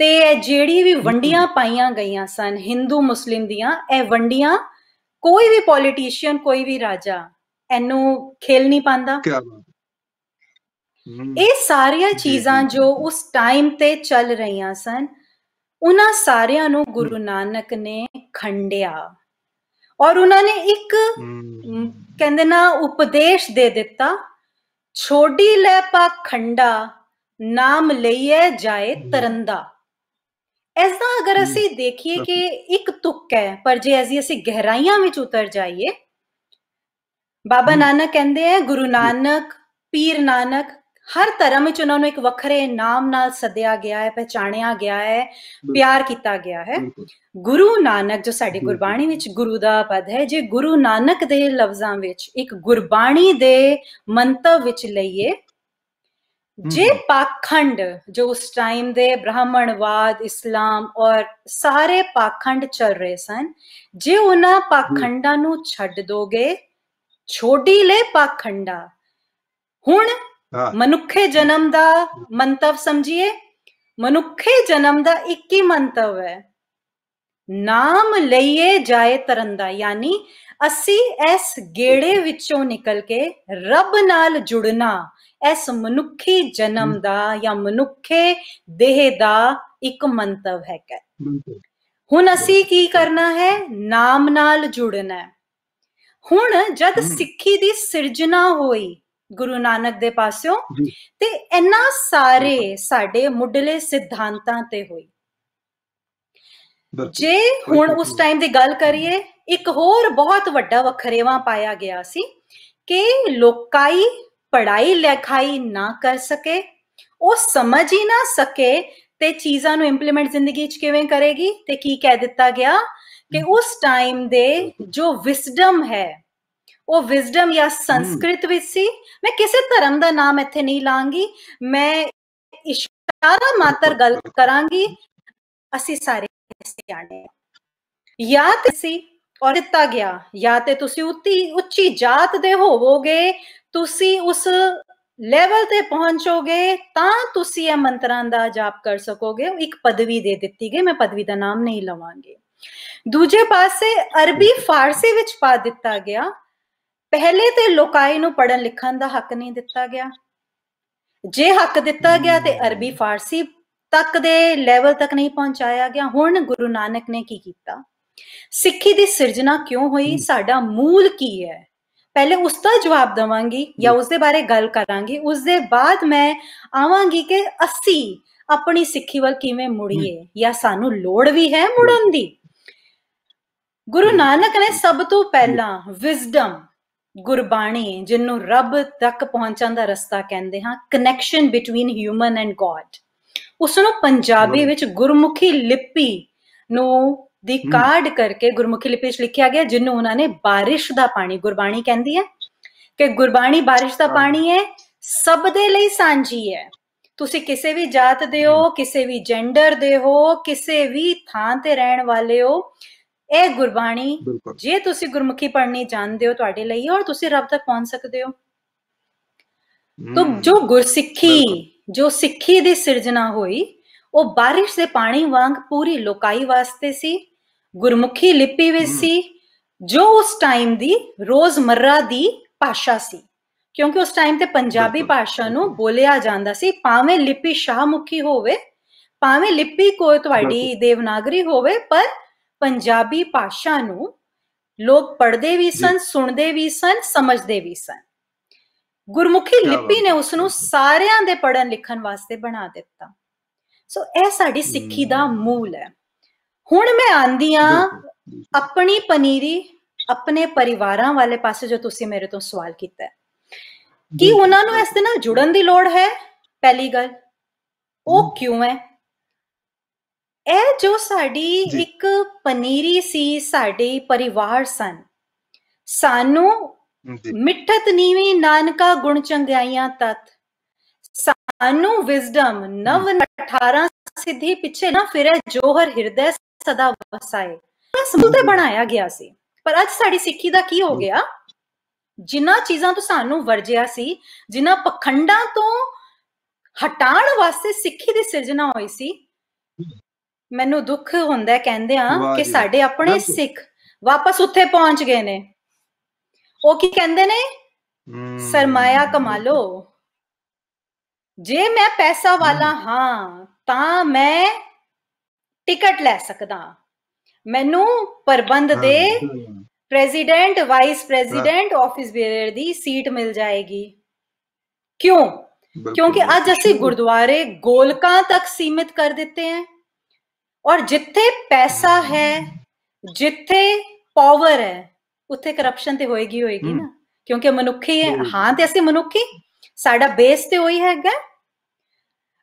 ਤੇ ਜਿਹੜੀ ਵੀ ਵੰਡੀਆਂ ਪਾਈਆਂ ਗਈਆਂ ਸਨ ਹਿੰਦੂ ਮੁਸਲਿਮ ਦੀਆਂ, ਇਹ ਵੰਡੀਆਂ ਕੋਈ ਵੀ ਪੋਲੀਟੀਸ਼ੀਅਨ, ਕੋਈ ਵੀ ਰਾਜਾ ਇਹਨੂੰ ਖੇਲ ਨਹੀਂ ਪਾਉਂਦਾ। ਇਹ ਸਾਰੀਆਂ ਚੀਜ਼ਾਂ ਜੋ ਉਸ ਟਾਈਮ ਤੇ ਚੱਲ ਰਹੀਆਂ ਸਨ, ਉਹਨਾਂ ਸਾਰਿਆਂ ਨੂੰ ਗੁਰੂ ਨਾਨਕ ਨੇ ਖੰਡਿਆ ਔਰ ਉਹਨਾਂ ਨੇ ਇੱਕ ਕਹਿੰਦੇ ਨਾ ਉਪਦੇਸ਼ ਦੇ ਦਿੱਤਾ, ਛੋਡੀ ਲੈ ਪਾਖੰਡਾ ਨਾਮ ਲਈਏ ਜਾਏ ਤਰੰਦਾ। ਐਸਾ ਅਗਰ ਅਸੀਂ ਦੇਖੀਏ ਕਿ ਇੱਕ ਤੁਕ ਹੈ, ਪਰ ਜੇ ਅਸੀਂ ਗਹਿਰਾਈਆਂ ਵਿੱਚ ਉਤਰ ਜਾਈਏ, ਬਾਬਾ ਨਾਨਕ ਕਹਿੰਦੇ ਹੈ, ਗੁਰੂ ਨਾਨਕ, ਪੀਰ ਨਾਨਕ, ਹਰ ਧਰਮ ਵਿੱਚ ਉਹਨਾਂ ਨੂੰ ਇੱਕ ਵੱਖਰੇ ਨਾਮ ਨਾਲ ਸੱਦਿਆ ਗਿਆ ਹੈ, ਪਹਿਚਾਣਿਆ ਗਿਆ ਹੈ, ਪਿਆਰ ਕੀਤਾ ਗਿਆ ਹੈ। ਗੁਰੂ ਨਾਨਕ ਜੋ ਸਾਡੀ ਗੁਰਬਾਣੀ ਵਿੱਚ ਗੁਰੂ ਦਾ ਪਦ ਹੈ, ਜੇ ਗੁਰੂ ਨਾਨਕ ਦੇ ਲਫ਼ਜ਼ਾਂ ਵਿੱਚ ਇੱਕ ਗੁਰਬਾਣੀ ਦੇ ਮੰਤਵ ਵਿੱਚ ਲਈਏ, ਜੇ ਪਾਖੰਡ ਜੋ ਉਸ ਟਾਈਮ ਦੇ ਬ੍ਰਾਹਮਣਵਾਦ, ਇਸਲਾਮ ਔਰ ਸਾਰੇ ਪਾਖੰਡ ਚੱਲ ਰਹੇ ਸਨ, ਜੇ ਉਹਨਾਂ ਪਾਖੰਡਾਂ ਨੂੰ ਛੱਡ ਦੋਗੇ, ਛੋਡੀ ਲੈ ਪਾਖੰਡਾ। ਹੁਣ ਮਨੁੱਖੇ ਜਨਮ ਦਾ ਮੰਤਵ ਸਮਝੀਏ, ਮਨੁੱਖੇ ਜਨਮ ਦਾ ਇੱਕ ਹੀ ਮੰਤਵ ਹੈ, ਨਾਮ ਲਈਏ ਜਾਏ ਤਰੰਦਾ। ਯਾਨੀ ਅਸੀਂ ਇਸ ਗੇੜੇ ਵਿੱਚੋਂ ਨਿਕਲ ਕੇ ਰੱਬ ਨਾਲ ਜੁੜਨਾ, ਇਸ ਮਨੁੱਖੀ ਜਨਮ ਦਾ ਜਾਂ ਮਨੁੱਖੇ ਦੇਹ ਦਾ ਇੱਕ ਮੰਤਵ ਹੈਗਾ। ਹੁਣ ਅਸੀਂ ਕੀ ਕਰਨਾ ਹੈ? ਨਾਮ ਨਾਲ ਜੁੜਨਾ। ਹੁਣ ਜਦ ਸਿੱਖੀ ਦੀ ਸਿਰਜਣਾ ਹੋਈ ਗੁਰੂ ਨਾਨਕ ਦੇ ਪਾਸਿਓਂ, ਤੇ ਇਹਨਾਂ ਸਾਰੇ ਸਾਡੇ ਮੁੱਢਲੇ ਸਿਧਾਂਤਾਂ ਤੇ ਹੋਈ। ਜੇ ਹੁਣ ਉਸ ਟਾਈਮ ਦੀ ਗੱਲ ਕਰੀਏ, ਇੱਕ ਹੋਰ ਬਹੁਤ ਵੱਡਾ ਵਖਰੇਵਾਂ ਪਾਇਆ ਗਿਆ ਸੀ ਕਿ ਲੋਕਾਈ ਪੜ੍ਹਾਈ ਲਿਖਾਈ ਨਾ ਕਰ ਸਕੇ, ਉਹ ਸਮਝ ਹੀ ਨਾ ਸਕੇ ਤੇ ਚੀਜ਼ਾਂ ਨੂੰ ਇੰਪਲੀਮੈਂਟ ਜ਼ਿੰਦਗੀ 'ਚ ਕਿਵੇਂ ਕਰੇਗੀ। ਤੇ ਕੀ ਕਹਿ ਦਿੱਤਾ ਗਿਆ ਕਿ ਉਸ ਟਾਈਮ ਦੇ ਜੋ ਵਿਜ਼ਡਮ ਹੈ, ਉਹ ਵਿਜ਼ਡਮ ਜਾਂ ਸੰਸਕ੍ਰਿਤ ਵਿੱਚ ਸੀ। ਮੈਂ ਕਿਸੇ ਧਰਮ ਦਾ ਨਾਮ ਇੱਥੇ ਨਹੀਂ ਲਾਂਗੀ, ਮੈਂ ਇਸ਼ਾਰਾ ਮਾਤਰ ਗੱਲ ਕਰਾਂਗੀ। ਅਸੀਂ ਸਾਰੇ ਸਿਆਣੇ ਜਾਂ ਤੇ ਸੀ ਔਰ ਦਿੱਤਾ ਗਿਆ, ਜਾਂ ਤੇ ਤੁਸੀਂ ਉੱਚੀ ਜਾਤ ਦੇ ਹੋਵੋਗੇ, ਤੁਸੀਂ ਉਸ ਲੈਵਲ ਤੇ ਪਹੁੰਚੋਗੇ ਤਾਂ ਤੁਸੀਂ ਇਹ ਮੰਤਰਾਂ ਦਾ ਜਾਪ ਕਰ ਸਕੋਗੇ। ਇੱਕ ਪਦਵੀ ਦੇ ਦਿੱਤੀ ਗਈ, ਮੈਂ ਪਦਵੀ ਦਾ ਨਾਮ ਨਹੀਂ ਲਵਾਂਗੀ। ਦੂਜੇ ਪਾਸੇ ਅਰਬੀ ਫਾਰਸੀ ਵਿੱਚ ਪਾ ਦਿੱਤਾ ਗਿਆ। ਪਹਿਲੇ ਤੇ ਲੋਕਾਈ ਨੂੰ ਪੜ੍ਹਨ ਲਿਖਣ ਦਾ ਹੱਕ ਨਹੀਂ ਦਿੱਤਾ ਗਿਆ। ਜੇ ਹੱਕ ਦਿੱਤਾ ਗਿਆ ਤੇ ਅਰਬੀ ਫਾਰਸੀ ਤੱਕ ਦੇ ਲੈਵਲ ਤੱਕ ਨਹੀਂ ਪਹੁੰਚਾਇਆ ਗਿਆ। ਹੁਣ ਗੁਰੂ ਨਾਨਕ ਨੇ ਕੀ ਕੀਤਾ? ਸਿੱਖੀ ਦੀ ਸਿਰਜਣਾ ਕਿਉਂ ਹੋਈ? ਸਾਡਾ ਮੂਲ ਕੀ ਹੈ? ਪਹਿਲੇ ਉਸ ਦਾ ਜਵਾਬ ਦੇਵਾਂਗੀ ਜਾਂ ਉਸ ਦੇ ਬਾਰੇ ਗੱਲ ਕਰਾਂਗੀ। ਉਸ ਦੇ ਬਾਅਦ ਮੈਂ ਆਵਾਂਗੀ ਕਿ ਅਸੀਂ ਆਪਣੀ ਸਿੱਖੀ ਵੱਲ ਕਿਵੇਂ ਮੁੜੀਏ ਜਾਂ ਸਾਨੂੰ ਲੋੜ ਵੀ ਹੈ ਮੁੜਨ ਦੀ। ਗੁਰੂ ਨਾਨਕ ਨੇ ਸਭ ਤੋਂ ਪਹਿਲਾਂ ਵਿਜ਼ਡਮ, ਗੁਰਬਾਣੀ, ਜਿਹਨੂੰ ਰੱਬ ਤੱਕ ਪਹੁੰਚਣ ਦਾ ਰਸਤਾ ਕਹਿੰਦੇ ਹਾਂ, connection between human and God, ਉਸਨੂੰ ਪੰਜਾਬੀ ਵਿੱਚ ਗੁਰਮੁਖੀ ਲਿਪੀ ਨੂੰ ਦੀ ਕਾਢ ਕਰਕੇ ਗੁਰਮੁਖੀ ਲਿਪੀ ਵਿੱਚ ਲਿਖਿਆ ਗਿਆ, ਜਿਹਨੂੰ ਉਹਨਾਂ ਨੇ ਬਾਰਿਸ਼ ਦਾ ਪਾਣੀ, ਗੁਰਬਾਣੀ ਕਹਿੰਦੀ ਹੈ ਕਿ ਗੁਰਬਾਣੀ ਬਾਰਿਸ਼ ਦਾ ਪਾਣੀ ਹੈ, ਸਭ ਦੇ ਲਈ ਸਾਂਝੀ ਹੈ। ਤੁਸੀਂ ਕਿਸੇ ਵੀ ਜਾਤ ਦੇ ਹੋ, ਕਿਸੇ ਵੀ ਜੈਂਡਰ ਦੇ ਹੋ, ਕਿਸੇ ਵੀ ਥਾਂ ਤੇ ਰਹਿਣ ਵਾਲੇ ਹੋ, ਇਹ ਗੁਰਬਾਣੀ ਜੇ ਤੁਸੀਂ ਗੁਰਮੁਖੀ ਪੜ੍ਹਨੀ ਜਾਣਦੇ ਹੋ ਤੁਹਾਡੇ ਲਈ, ਔਰ ਤੁਸੀਂ ਰੱਬ ਤੱਕ ਪਹੁੰਚ ਸਕਦੇ ਹੋ। ਤਾਂ ਜੋ ਗੁਰਸਿੱਖੀ, ਜੋ ਸਿੱਖੀ ਦੀ ਸਿਰਜਣਾ ਹੋਈ, ਉਹ ਬਾਰਿਸ਼ ਦੇ ਪਾਣੀ ਵਾਂਗ ਪੂਰੀ ਲੋਕਾਈ ਵਾਸਤੇ ਸੀ, ਗੁਰਮੁਖੀ ਲਿਪੀ ਵਿੱਚ ਸੀ, ਜੋ ਉਸ ਟਾਈਮ ਦੀ ਰੋਜ਼ਮर्रा ਦੀ ਭਾਸ਼ਾ ਸੀ। ਕਿਉਂਕਿ ਉਸ ਟਾਈਮ ਤੇ ਪੰਜਾਬੀ ਭਾਸ਼ਾ ਨੂੰ ਬੋਲਿਆ ਜਾਂਦਾ ਸੀ, ਭਾਵੇਂ ਲਿਪੀ ਸ਼ਾਹਮੁਖੀ ਹੋਵੇ, ਭਾਵੇਂ ਲਿਪੀ ਕੋਈ ਤੁਹਾਡੀ ਦੇਵਨਾਗਰੀ ਹੋਵੇ, ਪਰ ਪੰਜਾਬੀ ਭਾਸ਼ਾ ਨੂੰ ਲੋਕ ਪੜ੍ਹਦੇ ਵੀ ਸਨ, ਸੁਣਦੇ ਵੀ ਸਨ, ਸਮਝਦੇ ਵੀ ਸਨ। ਗੁਰਮੁਖੀ ਕਿਆ ਲਿਪੀ ਬਾਤ ਨੇ ਹੈ, ਉਸ ਨੂੰ ਬਿਲਕੁਲ। ਸਾਰਿਆਂ ਦੇ ਪੜ੍ਹਨ ਲਿਖਣ ਵਾਸਤੇ ਬਣਾ ਦਿੱਤਾ। ਸੋ ਇਹ ਸਾਡੀ ਸਿੱਖੀ ਦਾ ਮੂਲ ਹੈ। ਹੁਣ ਮੈਂ ਆਂਦੀ ਆ ਬਿਲਕੁਲ ਆਪਣੀ ਪਨੀਰੀ ਆਪਣੇ ਪਰਿਵਾਰਾਂ ਵਾਲੇ ਪਾਸੇ, ਜੋ ਤੁਸੀਂ ਮੇਰੇ ਤੋਂ ਸਵਾਲ ਕੀਤਾ ਹੈ ਕਿ ਉਹਨਾਂ ਨੂੰ ਇਸ ਦੇ ਨਾਲ ਜੁੜਨ ਦੀ ਲੋੜ ਹੈ। ਪਹਿਲੀ ਗੱਲ, ਉਹ ਕਿਉਂ ਹੈ? ਇਹ ਜੋ ਸਾਡੀ ਜੀ ਇੱਕ ਪਨੀਰੀ ਸੀ, ਸਾਡੇ ਪਰਿਵਾਰ ਸਨ, ਸਾਨੂੰ ਜੀ ਮਿੱਠਤ ਨੀਵੀਂ ਨਾਨਕਾ ਗੁਣ ਚੰਗਿਆਈਆਂ ਤਤ, ਸਾਨੂੰ ਵਿਜ਼ਡਮ ਨਵ 18 ਸਿੱਧੀ ਪਿੱਛੇ ਨਾ ਫਿਰੇ ਜੋਹਰ ਹਿਰਦੈ ਸਦਾ ਵਸਾਏ, ਸਮੂਹ ਤੇ ਬਣਾਇਆ ਗਿਆ ਸੀ। ਪਰ ਅੱਜ ਸਾਡੀ ਸਿੱਖੀ ਦਾ ਕੀ ਹੋ ਗਿਆ? ਜਿਨ੍ਹਾਂ ਚੀਜ਼ਾਂ ਤੋਂ ਸਾਨੂੰ ਵਰਜਿਆ ਸੀ, ਜਿਨ੍ਹਾਂ ਪਖੰਡਾਂ ਤੋਂ ਹਟਾਉਣ ਵਾਸਤੇ ਸਿੱਖੀ ਦੀ ਸਿਰਜਣਾ ਹੋਈ ਸੀ, ਮੈਨੂੰ ਦੁੱਖ ਹੁੰਦਾ ਕਹਿੰਦੇ ਆ ਕਿ ਸਾਡੇ ਆਪਣੇ ਸਿੱਖ ਵਾਪਸ ਉੱਥੇ ਪਹੁੰਚ ਗਏ ਨੇ। ਉਹ ਕੀ ਕਹਿੰਦੇ ਨੇ? ਸਰਮਾਇਆ ਕਮਾ ਲੋ। ਜੇ ਮੈਂ ਪੈਸਾ ਵਾਲਾ ਹਾਂ ਤਾਂ ਮੈਂ ਟਿਕਟ ਲੈ ਸਕਦਾ, ਮੈਨੂੰ ਪ੍ਰਬੰਧ ਦੇ president, vice president, office bearer ਦੀ ਸੀਟ ਮਿਲ ਜਾਏਗੀ। ਕਿਉਂ? ਕਿਉਂਕਿ ਅੱਜ ਅਸੀਂ ਗੁਰਦੁਆਰੇ ਗੋਲਕਾਂ ਤੱਕ ਸੀਮਿਤ ਕਰ ਦਿੱਤੇ हैं। और जिथे पैसा है, जिथे पावर है, उत्थे करप्शन ते होएगी होएगी ना, क्योंकि मनुखी हाँ ते असीं मनुखी, साडा बेस ते होई हैगा।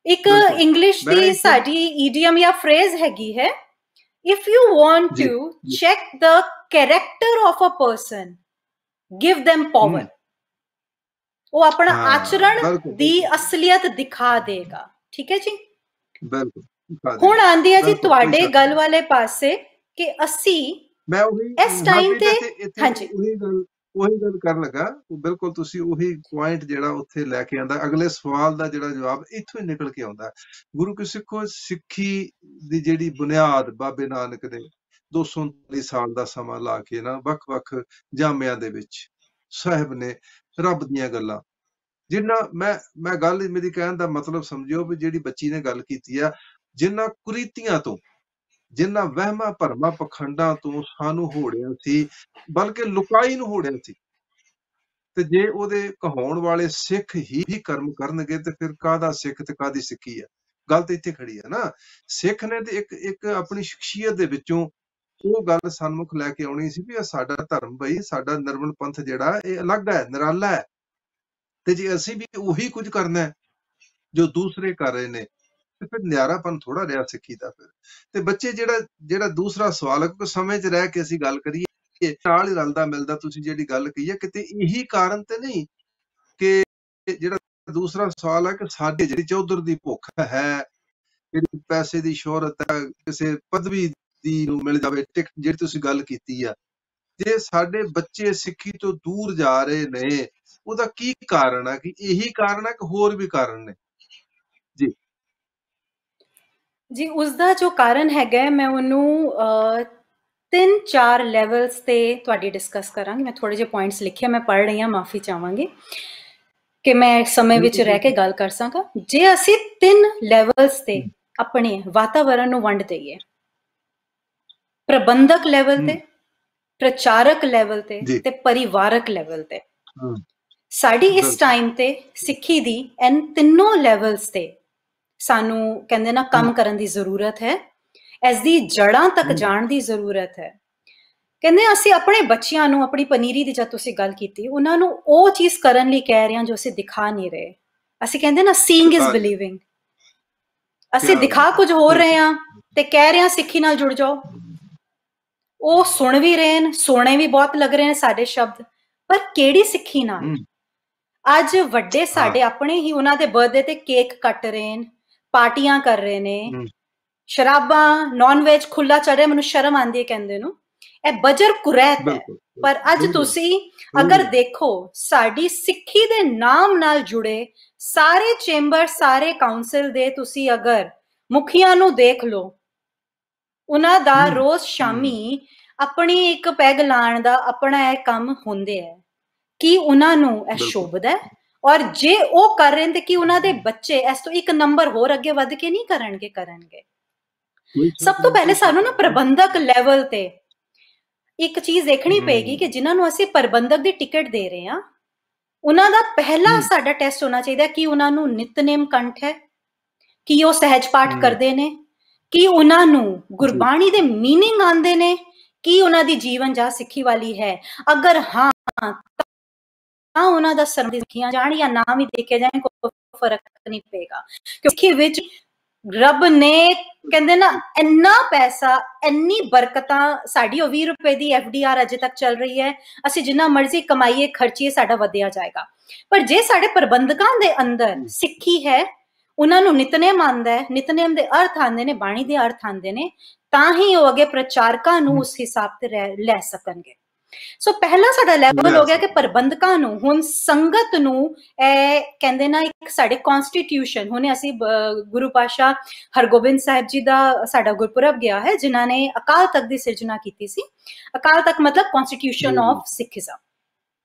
एक इंग्लिश दी साडी ईडियम या फ्रेज हैगी है, if you want to check the character of a person, give them power। वो अपना आचरण दी असलियत दिखा देगा। ठीक है जी, बिल्कुल। ਹੁਣ ਆਂਦੀ ਹੈ ਜੀ ਤੁਹਾਡੇ ਗੱਲ ਵਾਲੇ ਪਾਸੇ ਕਿ ਅਸੀਂ ਮੈਂ ਉਹੀ ਇਸ ਟਾਈਮ ਤੇ ਹਾਂਜੀ ਉਹੀ ਗੱਲ ਕਰਨ ਲੱਗਾ। ਬਿਲਕੁਲ ਤੁਸੀਂ ਉਹੀ ਪੁਆਇੰਟ ਜਿਹੜਾ ਉੱਥੇ ਲੈ ਕੇ ਆਂਦਾ, ਅਗਲੇ ਸਵਾਲ ਦਾ ਜਿਹੜਾ ਜਵਾਬ ਇੱਥੋਂ ਹੀ ਨਿਕਲ ਕੇ ਆਉਂਦਾ। ਗੁਰੂ ਕੀ ਸਿੱਖੋ, ਸਿੱਖੀ ਦੀ ਜਿਹੜੀ ਬੁਨਿਆਦ ਬਾਬੇ ਨਾਨਕ ਨੇ 239 ਸਾਲ ਦਾ ਸਮਾਂ ਲਾ ਕੇ ਨਾ ਵੱਖ-ਵੱਖ ਜਾਮਿਆਂ ਦੇ ਵਿੱਚ ਸਾਹਿਬ ਨੇ ਰੱਬ ਦੀਆਂ ਗੱਲਾਂ, ਜਿੰਨਾ ਮੈਂ ਗੱਲ ਮੇਰੀ ਕਹਿਣ ਦਾ ਮਤਲਬ ਸਮਝਿਓ ਵੀ ਜਿਹੜੀ ਬੱਚੀ ਨੇ ਗੱਲ ਕੀਤੀ ਆ, ਜਿਨ੍ਹਾਂ ਕੁਰੀਤੀਆਂ ਤੋਂ, ਜਿਨ੍ਹਾਂ ਵਹਿਮਾਂ ਭਰਮਾਂ ਪਖੰਡਾਂ ਤੋਂ ਸਾਨੂੰ ਹੋੜਿਆ ਸੀ, ਬਲਕਿ ਲੁਕਾਈ ਨੂੰ ਹੋੜਿਆ ਸੀ, ਤੇ ਜੇ ਉਹਦੇ ਕਹਾਉਣ ਵਾਲੇ ਸਿੱਖ ਹੀ ਕਰਮ ਕਰਨਗੇ ਤੇ ਫਿਰ ਕਾਹਦਾ ਸਿੱਖ ਤੇ ਕਾਹਦੀ ਸਿੱਖੀ ਆ? ਗੱਲ ਤੇ ਇੱਥੇ ਖੜੀ ਹੈ ਨਾ। ਸਿੱਖ ਨੇ ਤੇ ਇੱਕ ਆਪਣੀ ਸ਼ਖਸੀਅਤ ਦੇ ਵਿੱਚੋਂ ਉਹ ਗੱਲ ਸਨਮੁਖ ਲੈ ਕੇ ਆਉਣੀ ਸੀ ਵੀ ਸਾਡਾ ਧਰਮ ਬਈ, ਸਾਡਾ ਨਿਰਮਲ ਪੰਥ ਜਿਹੜਾ ਇਹ ਅਲੱਗ ਹੈ, ਨਿਰਾਲਾ ਹੈ, ਤੇ ਜੇ ਅਸੀਂ ਵੀ ਉਹੀ ਕੁਝ ਕਰਨਾ ਹੈ ਜੋ ਦੂਸਰੇ ਕਰ ਰਹੇ ਨੇ ਤੇ ਫਿਰ ਨਿਆਰਾਪਨ ਥੋੜਾ ਰਿਹਾ ਸਿੱਖੀ ਦਾ। ਫਿਰ ਤੇ ਬੱਚੇ ਜਿਹੜਾ ਦੂਸਰਾ ਸਵਾਲ ਹੈ, ਕਿਉਂਕਿ ਸਮੇਂ 'ਚ ਰਹਿ ਕੇ ਅਸੀਂ ਗੱਲ ਕਰੀਏ ਨਾਲ ਹੀ ਰਲਦਾ ਮਿਲਦਾ, ਤੁਸੀਂ ਜਿਹੜੀ ਗੱਲ ਕਹੀ ਹੈ ਕਿਤੇ ਇਹੀ ਕਾਰਨ ਤੇ ਨਹੀਂ ਕਿ ਜਿਹੜਾ ਦੂਸਰਾ ਸਵਾਲ ਹੈ ਕਿ ਸਾਡੇ ਜਿਹੜੀ ਚੌਧਰ ਦੀ ਭੁੱਖ ਹੈ, ਜਿਹੜੀ ਪੈਸੇ ਦੀ ਸ਼ੋਹਰਤ ਹੈ, ਕਿਸੇ ਪਦਵੀ ਦੀ ਨੂੰ ਮਿਲ ਜਾਵੇ ਟਿਕਟ, ਜਿਹੜੀ ਤੁਸੀਂ ਗੱਲ ਕੀਤੀ ਆ, ਜੇ ਸਾਡੇ ਬੱਚੇ ਸਿੱਖੀ ਤੋਂ ਦੂਰ ਜਾ ਰਹੇ ਨੇ, ਉਹਦਾ ਕੀ ਕਾਰਨ ਹੈ? ਕਿ ਇਹੀ ਕਾਰਨ ਹੈ ਕਿ ਹੋਰ ਵੀ ਕਾਰਨ ਨੇ? ਜੀ ਜੀ, ਉਸਦਾ ਜੋ ਕਾਰਨ ਹੈਗਾ ਮੈਂ ਉਹਨੂੰ 3-4 ਲੈਵਲਸ ਤੇ ਤੁਹਾਡੀ ਡਿਸਕਸ ਕਰਾਂਗੀ। ਮੈਂ ਥੋੜੇ ਜਿਹੇ ਪੁਆਇੰਟਸ ਲਿਖੇ, ਮੈਂ ਪੜ੍ਹ ਰਹੀ ਹਾਂ, ਮਾਫੀ ਚਾਹਾਂਗੀ ਕਿ ਮੈਂ ਸਮੇਂ ਵਿੱਚ ਰਹਿ ਕੇ ਗੱਲ ਕਰ ਸਕਾਂ। ਜੇ ਅਸੀਂ 3 ਲੈਵਲਸ ਤੇ ਆਪਣੇ ਵਾਤਾਵਰਣ ਨੂੰ ਵੰਡ ਦਈਏ, ਪ੍ਰਬੰਧਕ ਲੈਵਲ ਤੇ, ਪ੍ਰਚਾਰਕ ਲੈਵਲ ਤੇ ਪਰਿਵਾਰਕ ਲੈਵਲ ਤੇ, ਸਾਡੀ ਇਸ ਟਾਈਮ ਤੇ ਸਿੱਖੀ ਦੀ ਇਨ ਤਿੰਨੋਂ ਲੈਵਲਸ ਤੇ ਸਾਨੂੰ ਕਹਿੰਦੇ ਨਾ ਕੰਮ ਕਰਨ ਦੀ ਜ਼ਰੂਰਤ ਹੈ। ਇਸ ਦੀ ਜੜ੍ਹਾਂ ਤੱਕ ਜਾਣ ਦੀ ਜ਼ਰੂਰਤ ਹੈ। ਕਹਿੰਦੇ ਅਸੀਂ ਆਪਣੇ ਬੱਚਿਆਂ ਨੂੰ, ਆਪਣੀ ਪਨੀਰੀ ਦੀ ਜਦ ਤੁਸੀਂ ਗੱਲ ਕੀਤੀ, ਉਹਨਾਂ ਨੂੰ ਉਹ ਚੀਜ਼ ਕਰਨ ਲਈ ਕਹਿ ਰਹੇ ਹਾਂ ਜੋ ਅਸੀਂ ਦਿਖਾ ਨਹੀਂ ਰਹੇ। ਅਸੀਂ ਕਹਿੰਦੇ ਨਾ ਸੀਇੰਗ ਇਜ਼ ਬਿਲੀਵਿੰਗ। ਅਸੀਂ ਦਿਖਾ ਕੁਝ ਹੋ ਰਹੇ ਹਾਂ ਤੇ ਕਹਿ ਰਹੇ ਹਾਂ ਸਿੱਖੀ ਨਾਲ ਜੁੜ ਜਾਓ। ਉਹ ਸੁਣ ਵੀ ਰਹੇ ਨੇ, ਸੋਹਣੇ ਵੀ ਬਹੁਤ ਲੱਗ ਰਹੇ ਨੇ ਸਾਡੇ ਸ਼ਬਦ, ਪਰ ਕਿਹੜੀ ਸਿੱਖੀ ਨਾਲ? ਅੱਜ ਵੱਡੇ ਸਾਡੇ ਆਪਣੇ ਹੀ ਉਹਨਾਂ ਦੇ ਬਰਥਡੇ ਤੇ ਕੇਕ ਕੱਟ ਰਹੇ ਨੇ, ਪਾਰਟੀਆਂ ਕਰ ਰਹੇ ਨੇ, ਸ਼ਰਾਬਾਂ, ਨੌਨ ਵੈਜ ਖੁੱਲਾ ਚੱਲ ਰਿਹਾ। ਮੈਨੂੰ ਸ਼ਰਮ ਆਉਂਦੀ ਹੈ ਕਹਿੰਦੇ ਨੂੰ, ਇਹ ਬਜਰ ਕੁਰੈਤ ਹੈ। ਪਰ ਅੱਜ ਤੁਸੀਂ ਅਗਰ ਦੇਖੋ, ਸਾਡੀ ਸਿੱਖੀ ਦੇ ਨਾਮ ਨਾਲ ਜੁੜੇ ਸਾਰੇ ਚੈਂਬਰ, ਸਾਰੇ ਕਾਉਂਸਲ ਦੇ ਤੁਸੀਂ ਅਗਰ ਮੁਖੀਆਂ ਨੂੰ ਦੇਖ ਲਓ, ਉਹਨਾਂ ਦਾ ਰੋਜ਼ ਸ਼ਾਮੀ ਆਪਣੀ ਇੱਕ ਪੈਗ ਲਾਉਣ ਦਾ ਆਪਣਾ ਇਹ ਕੰਮ ਹੁੰਦੇ ਹੈ। ਕੀ ਉਹਨਾਂ ਨੂੰ ਇਹ ਸ਼ੋਭਦਾ ਹੈ? ਔਰ ਜੇ ਉਹ ਕਰ ਰਹੇ ਨੇ ਤੇ ਕੀ ਉਹਨਾਂ ਦੇ ਬੱਚੇ ਇਸ ਤੋਂ ਇੱਕ ਨੰਬਰ ਹੋਰ ਅੱਗੇ ਵੱਧ ਕੇ ਨਹੀਂ ਕਰਨਗੇ? ਸਭ ਤੋਂ ਪਹਿਲੇ ਸਾਨੂੰ ਨਾ ਪ੍ਰਬੰਧਕ ਲੈਵਲ ਤੇ ਇੱਕ ਚੀਜ਼ ਦੇਖਣੀ ਪਏਗੀ ਕਿ ਜਿਨ੍ਹਾਂ ਨੂੰ ਅਸੀਂ ਪ੍ਰਬੰਧਕ ਦੀ ਟਿਕਟ ਦੇ ਰਹੇ ਹਾਂ, ਉਹਨਾਂ ਦਾ ਪਹਿਲਾ ਸਾਡਾ ਟੈਸਟ ਹੋਣਾ ਚਾਹੀਦਾ ਕਿ ਉਹਨਾਂ ਨੂੰ ਨਿਤਨੇਮ ਕੰਠ ਹੈ, ਕਿ ਉਹ ਸਹਿਜ ਪਾਠ ਕਰਦੇ ਨੇ, ਕਿ ਉਹਨਾਂ ਨੂੰ ਗੁਰਬਾਣੀ ਦੇ ਮੀਨਿੰਗ ਆਉਂਦੇ ਨੇ, ਕਿ ਉਹਨਾਂ ਦੀ ਜੀਵਨ ਜਾ ਸਿੱਖੀ ਵਾਲੀ ਹੈ। ਅਗਰ ਹਾਂ ਤਾਂ ਉਹਨਾਂ ਦਾ ਸਰਮ ਸਿੱਖੀਆਂ ਜਾਣ ਜਾਂ ਨਾ ਵੀ ਦੇਖੇ ਜਾਣ, ਕੋਈ ਫਰਕ ਨਹੀਂ ਪਏਗਾ, ਕਿਉਂਕਿ ਵਿੱਚ ਰੱਬ ਨੇ ਕਹਿੰਦੇ ਨਾ ਇੰਨਾ ਪੈਸਾ, ਇੰਨੀ ਬਰਕਤਾਂ, ਸਾਡੀ ਉਹ 20 ਰੁਪਏ ਦੀ FDR ਅਜੇ ਤੱਕ ਚੱਲ ਰਹੀ ਹੈ, ਅਸੀਂ ਜਿੰਨਾ ਮਰਜ਼ੀ ਕਮਾਈਏ ਖਰਚੀਏ ਸਾਡਾ ਵਧਿਆ ਜਾਏਗਾ। ਪਰ ਜੇ ਸਾਡੇ ਪ੍ਰਬੰਧਕਾਂ ਦੇ ਅੰਦਰ ਸਿੱਖੀ ਹੈ, ਉਹਨਾਂ ਨੂੰ ਨਿਤਨੇਮ ਆਉਂਦਾ ਹੈ, ਨਿਤਨੇਮ ਦੇ ਅਰਥ ਆਉਂਦੇ ਨੇ, ਬਾਣੀ ਦੇ ਅਰਥ ਆਉਂਦੇ ਨੇ, ਤਾਂ ਹੀ ਉਹ ਅੱਗੇ ਪ੍ਰਚਾਰਕਾਂ ਨੂੰ ਉਸ ਹਿਸਾਬ ਤੇ ਲੈ ਸਕਣਗੇ। ਸੋ ਪਹਿਲਾ ਸਾਡਾ ਲੈਵਲ ਹੋ ਗਿਆ ਕਿ ਪ੍ਰਬੰਧਕਾਂ ਨੂੰ, ਹੁਣ ਸੰਗਤ ਨੂੰ, ਕਹਿੰਦੇ ਨਾ ਇੱਕ ਸਾਡੇ ਕਨਸਟੀਟਿਊਸ਼ਨ, ਹੁਣੇ ਅਸੀਂ ਗੁਰੂ ਪਾਤਸ਼ਾਹ ਹਰਗੋਬਿੰਦ ਸਾਹਿਬ ਜੀ ਦਾ ਸਾਡਾ ਗੁਰਪੁਰਬ ਗਿਆ ਹੈ, ਜਿਨ੍ਹਾਂ ਨੇ ਅਕਾਲ ਤਖਤ ਦੀ ਸਿਰਜਣਾ ਕੀਤੀ ਸੀ। ਅਕਾਲ ਤਖਤ ਮਤਲਬ ਕਨਸਟੀਟਿਊਸ਼ਨ ਆਫ ਸਿੱਖੀਜ਼ਮ।